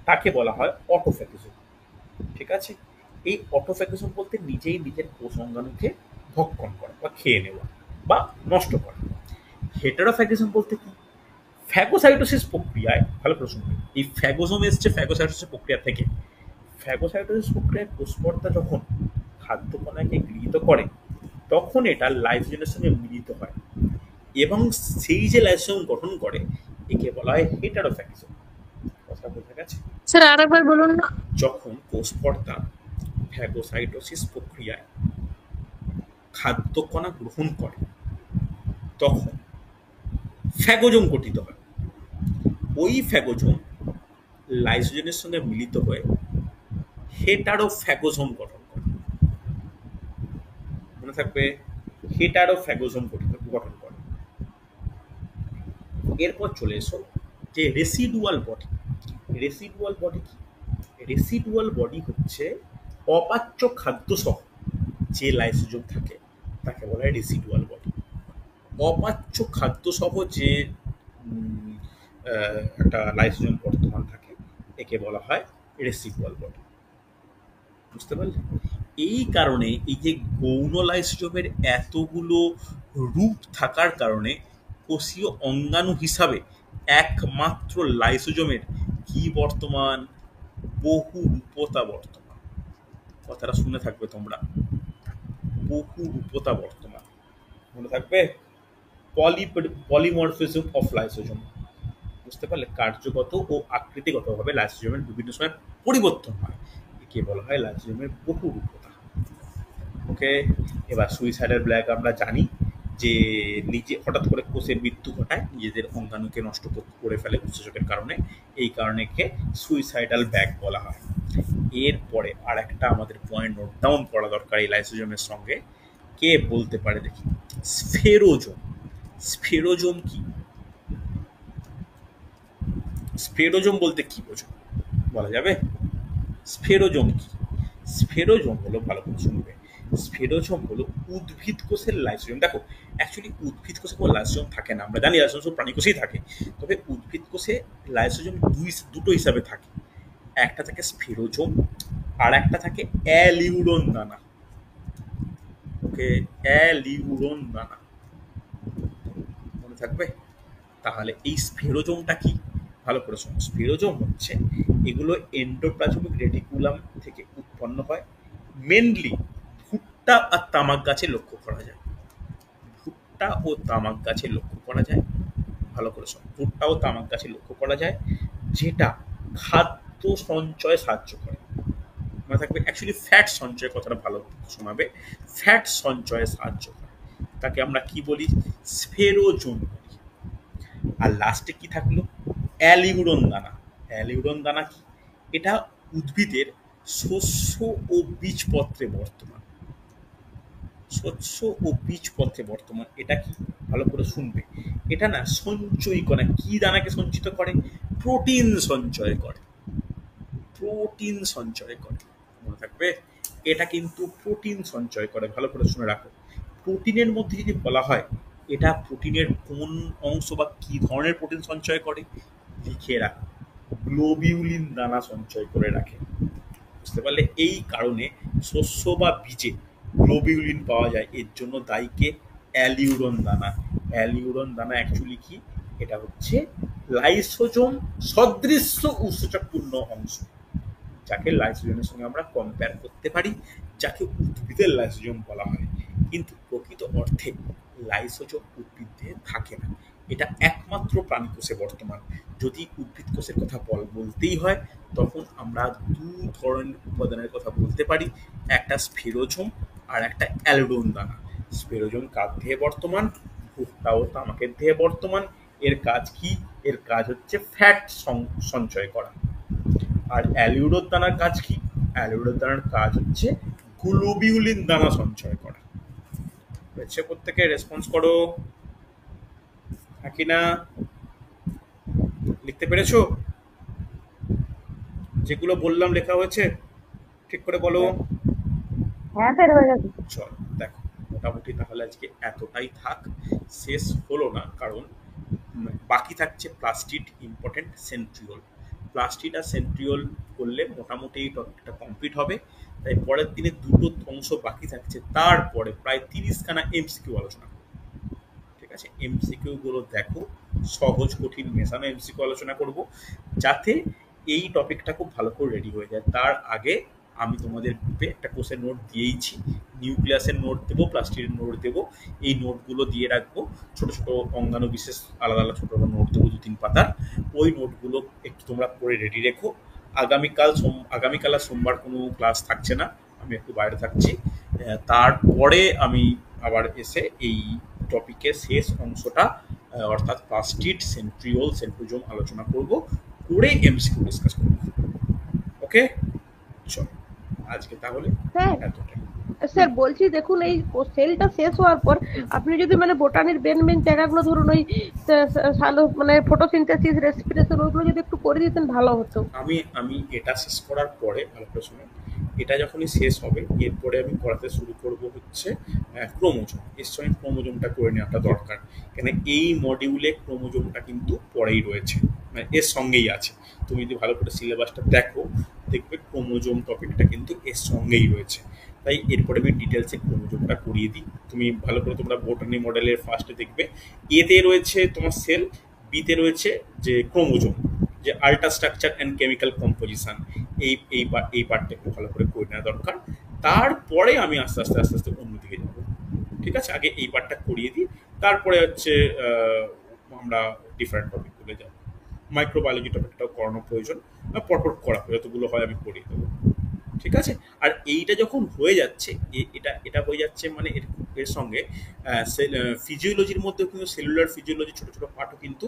তাকে বলা হয় অটোফ্যাগোজোম। ঠিক আছে, এই অটোফ্যাগোজোম বলতে নিজেই নিজের কোষ অঙ্গাণুকে ভক্ষণ করা বা খেয়ে নেওয়া বা নষ্ট করা। হেটারোফ্যাগোজোম বলতে কি? ফ্যাগোসাইটোসিস প্রক্রিয়ায়, ভালো প্রশ্ন, এই ফ্যাগোজোম এসছে ফ্যাগোসাইটোসিস প্রক্রিয়া থেকে। ফ্যাগোসাইটোসিস প্রক্রিয়ায় কোষপর্দা যখন খাদ্য কণাকে গৃহীত করে তখন এটা লাইসোজোমের সঙ্গে মিলিত হয় এবং সেই যে লাইসোজোম গঠন করে একে বলা হয় হেটারোফ্যাগোজোম। কথা বোঝা গেছে? স্যার আরেকবার বলুন না। যখন কোষপর্দা ফ্যাগোসাইটোসিস প্রক্রিয়ায় খাদ্য কণা গ্রহণ করে তখন ফ্যাগোজোম গঠিত হয়। ওই ফ্যাগোজোম লাইসোজোমের সঙ্গে মিলিত হয়ে হেটারোফ্যাগোজোম গঠন করে। মনে থাকবে, হেটারোফ্যাগোজোম গঠন করে। এরপর চলে এসো যে রেসিডুয়াল বডি। রেসিডুয়াল বডি কি? রেসিডুয়াল বডি হচ্ছে অপাচ্য খাদ্য সহ যে লাইসোজোম থাকে তাকে বলা হয় রেসিডুয়াল বডি। অপাচ্য খাদ্য সহ যে একটা লাইসোজোম বর্তমান থাকে একে বলা হয় রেসিডুয়াল বডি। বুঝতে পারলে? এই কারণে এই যে গৌণ লাইসোজোমের এতগুলো রূপ থাকার কারণে কোষীয় অঙ্গাণু হিসাবে একমাত্র লাইসোজোমের কি বর্তমান? বহু রূপতা বর্তমান। কথাটা শুনে থাকবে তোমরা, বহু রূপতা বর্তমান। মনে থাকবে, পলিমরফিজম অফ লাইসোজোম। বুঝতে পারলে? কার্যগত ও আকৃতিগতভাবে লাইসোজোমের বিভিন্ন সময় পরিবর্তন হয়, একে বলা হয় লাইসোজোমের বহু রূপতা। ওকে, এবার সুইসাইডাল ব্ল্যাক আমরা জানি যে নিজে হঠাৎ করে কোষের মৃত্যু ঘটায়, নিজেদের অঙ্গাণুকে নষ্ট করে ফেলে উৎসেচকের কারণে। এই কারণে একে সুইসাইডাল ব্যাগ বলা হয়। এরপরে আর একটা আমাদের পয়েন্ট নোট ডাউন করা দরকার এই লাইসোজোমের সঙ্গে। কে বলতে পারে দেখি? স্ফেরোজোম। স্ফেরোজোম কি? স্ফেরোজোম বলতে কি বোঝো বলা যাবে? স্ফেরোজোম কি? স্ফেরোজোম হলো, ভালো করে শুনবে, স্ফেরোজোম হলো উদ্ভিদ কোষের লাইসোজোম। দেখো অ্যাকচুয়ালি উদ্ভিদ কোষে কোনো লাইসোজোম থাকে না, আমরা জানি লাইসোজোম সব প্রাণী কোষেই থাকে, তবে উদ্ভিদ কোষে লাইসোজোম দুটো হিসাবে থাকে। একটা থাকে স্ফেরোজোম আর একটা থাকে অ্যালিউরন দানা। ওকে, অ্যালিউরন দানা মনে থাকবে? তাহলে এই স্ফেরোজোমটা কি, ভালো করে শোনো। স্ফেরোজোম হচ্ছে এগুলো এন্ডোপ্লাজমিক রেটিকুলাম থেকে উৎপন্ন হয়। মেনলি ভুট্টা আর তামাক গাছে লক্ষ্য করা যায়। ভুট্টা ও তামাক গাছে লক্ষ্য করা যায়, ভালো করে শোনো। ভুট্টা ও তামাক গাছে লক্ষ্য করা যায়, যেটা খাদ্য সঞ্চয়ে সাহায্য করে। মনে থাকবে অ্যাকচুয়ালি ফ্যাট সঞ্চয়ের কথাটা ভালো শোনাবে। ফ্যাট সঞ্চয়ে সাহায্য করে, তাকে আমরা কি বলি? স্ফেরোজোম বলি। আর লাস্টে কি থাকলো? অ্যালিউরন দানা। অ্যালিউরন দানা কি? এটা উদ্ভিদের শস্য ও বীজপত্রে বর্তমান। শস্য ও বীজপত্রে বর্তমান। এটা কি, ভালো করে শুনবে। এটা না সঞ্চয় করে। কি দানাকে সঞ্চিত করে? প্রোটিন সঞ্চয় করে। প্রোটিন সঞ্চয় করে, মনে থাকবে। এটা কিন্তু প্রোটিন সঞ্চয় করে, ভালো করে শুনে রাখো। প্রোটিনের মধ্যে যদি বলা হয় এটা প্রোটিনের কোন অংশ বা কি ধরনের প্রোটিন সঞ্চয় করে, লিখে রাখো, গ্লোবিউলিন দানা সঞ্চয় করে রাখে। বুঝতে পারলে? এই কারণে শস্য বা বীজে গ্লোবিউলিন পাওয়া যায়, এর জন্য দায়ীকে অ্যালিউরন দানা। অ্যালিউরন দানা অ্যাকচুয়ালি কি? এটা হচ্ছে লাইসোজোম সদৃশ্য উৎসেচকপূর্ণ অংশ, যাকে লাইসোজোমের সঙ্গে আমরা কম্পেয়ার করতে পারি, যাকে উদ্ভিদের লাইসোজোম বলা হয়। কিন্তু প্রকৃত অর্থে লাইসোজোম উদ্ভিদে থাকে না, এটা একমাত্র প্রাণী কোষে বর্তমান। যদি উদ্ভিদ কোষের কথা বলতেই হয় তখন আমরা দু ধরনের উপাদানের কথা বলতে পারি, একটা স্ফেরোজোম আর একটা অ্যালিউরন দানা। স্ফেরোজোম কার দেহে বর্তমান? ভুট্টা ও তামাকের দেহে বর্তমান। এর কাজ কি? এর কাজ হচ্ছে ফ্যাট সঞ্চয় করা। আর অ্যালিউরন দানার কাজ কি? অ্যালিউরন দানার কাজ হচ্ছে গ্লোবিউলিন দানা সঞ্চয় করা। হয়েছে? প্রত্যেকে রেসপন্স করো, নাকি না? লিখতে পেরেছো? যেগুলো বললাম লেখা হয়েছে? ঠিক করে বলো। হ্যাঁ স্যার, হয়ে গেছে। চল দেখো, মোটামুটি তাহলে আজকে এতটাই থাক। শেষ হলো না, কারণ বাকি থাকছে প্লাস্টিড, ইম্পর্টেন্ট, সেন্ট্রিওল। প্লাস্টিড আর সেন্ট্রিওল করলে মোটামুটি এই টপিকটা কমপ্লিট হবে। তাই পরের দিনে দুটো অংশ বাকি থাকছে, তারপরে প্রায় 30খানা এমসিকিউ আলোচনা করব। ঠিক আছে? এমসিকিউ গুলো দেখো, সহজ কঠিন মেশানো এমসিকিউ আলোচনা করব, যাতে এই টপিকটা খুব ভালো করে রেডি হয়ে যায়। তার আগে আমি তোমাদের গ্রুপে একটা কোর্সের নোট দিয়েইছি, নিউক্লিয়াসের নোট দেবো, প্লাস্টিকের নোট দেবো। এই নোটগুলো দিয়ে রাখবো, ছোটো ছোটো অঙ্গাণু বিশেষ আলাদা আলাদা ছোটো নোট দেবো 2-3 পাতার। ওই নোটগুলো একটু তোমরা পড়ে রেডি রেখো। আগামীকাল আর সোমবার কোনো ক্লাস থাকছে না, আমি একটু বাইরে থাকছি। তারপরে আমি আবার এসে এই টপিকের শেষ অংশটা অর্থাৎ প্লাস্টিড, সেন্ট্রিওল, সেন্ট্রোজোম আলোচনা করব, করে এমসিকিউ ডিসকাস করব। ওকে, চলো আজকে তাহলে স্যার এতটাই। স্যার বলছি, দেখুন এই সেলটা শেষ হওয়ার পর আপনি যদি মানে বোটানির মেন জায়গাগুলো ধরুন ওই মানে ফটোসিনথেসিস, রেসপিরেশন, ওইগুলো যদি একটু করে দিতেন ভালো হতো। আমি এটা শেষ করার পরে, ভালো করে শুনুন, এটা যখনই শেষ হবে এরপরে আমি করাতে শুরু করব হচ্ছে ক্রোমোজোম। এর সঙ্গে ক্রোমোজোমটা করে নেওয়াটা দরকার, কেন এই মডিউলে ক্রোমোজোমটা কিন্তু পরেই রয়েছে, মানে এর সঙ্গেই আছে। তুমি যদি ভালো করে সিলেবাসটা দেখো দেখবে ক্রোমোজোম টপিকটা কিন্তু এর সঙ্গেই রয়েছে। তাই এরপরে আমি ডিটেলসে ক্রোমোজোমটা করিয়ে দিই। তুমি ভালো করে তোমরা বোটানি মডেলের ফার্স্টে দেখবে এতে রয়েছে তোমার সেল, বিতে রয়েছে যে ক্রোমোজোম, যে ultra structure and chemical composition, এই পার্টটা একটু ভালো করে করে নেওয়া দরকার। তারপরে আমি আস্তে আস্তে অন্যদিকে যাব। ঠিক আছে? আগে এই পার্টটা করিয়ে দিই, তারপরে হচ্ছে আমরা ডিফারেন্ট টপিকগুলো যাব। মাইক্রোবায়োলজি টপিকটাও করানো প্রয়োজন, পরপর করা যতগুলো হয় আমি করিয়ে দেবো। ঠিক আছে? আর এইটা যখন হয়ে যাচ্ছে, এটা হয়ে যাচ্ছে মানে এর সঙ্গে ফিজিওলজির মধ্যেও কিন্তু সেলুলার ফিজিওলজি ছোটো ছোটো পার্টও কিন্তু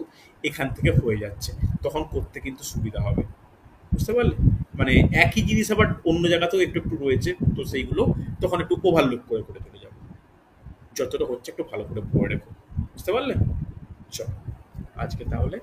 এখান থেকে হয়ে যাচ্ছে, তখন করতে কিন্তু সুবিধা হবে। বুঝতে পারলে? মানে একই জিনিস আবার অন্য জায়গাতেও একটু একটু রয়েছে, তো সেইগুলো তখন একটু ওভারলুক করে করে চলে যাবো। যতটা হচ্ছে একটু ভালো করে পড়ে রেখো। বুঝতে পারলে? চলো আজকে তাহলে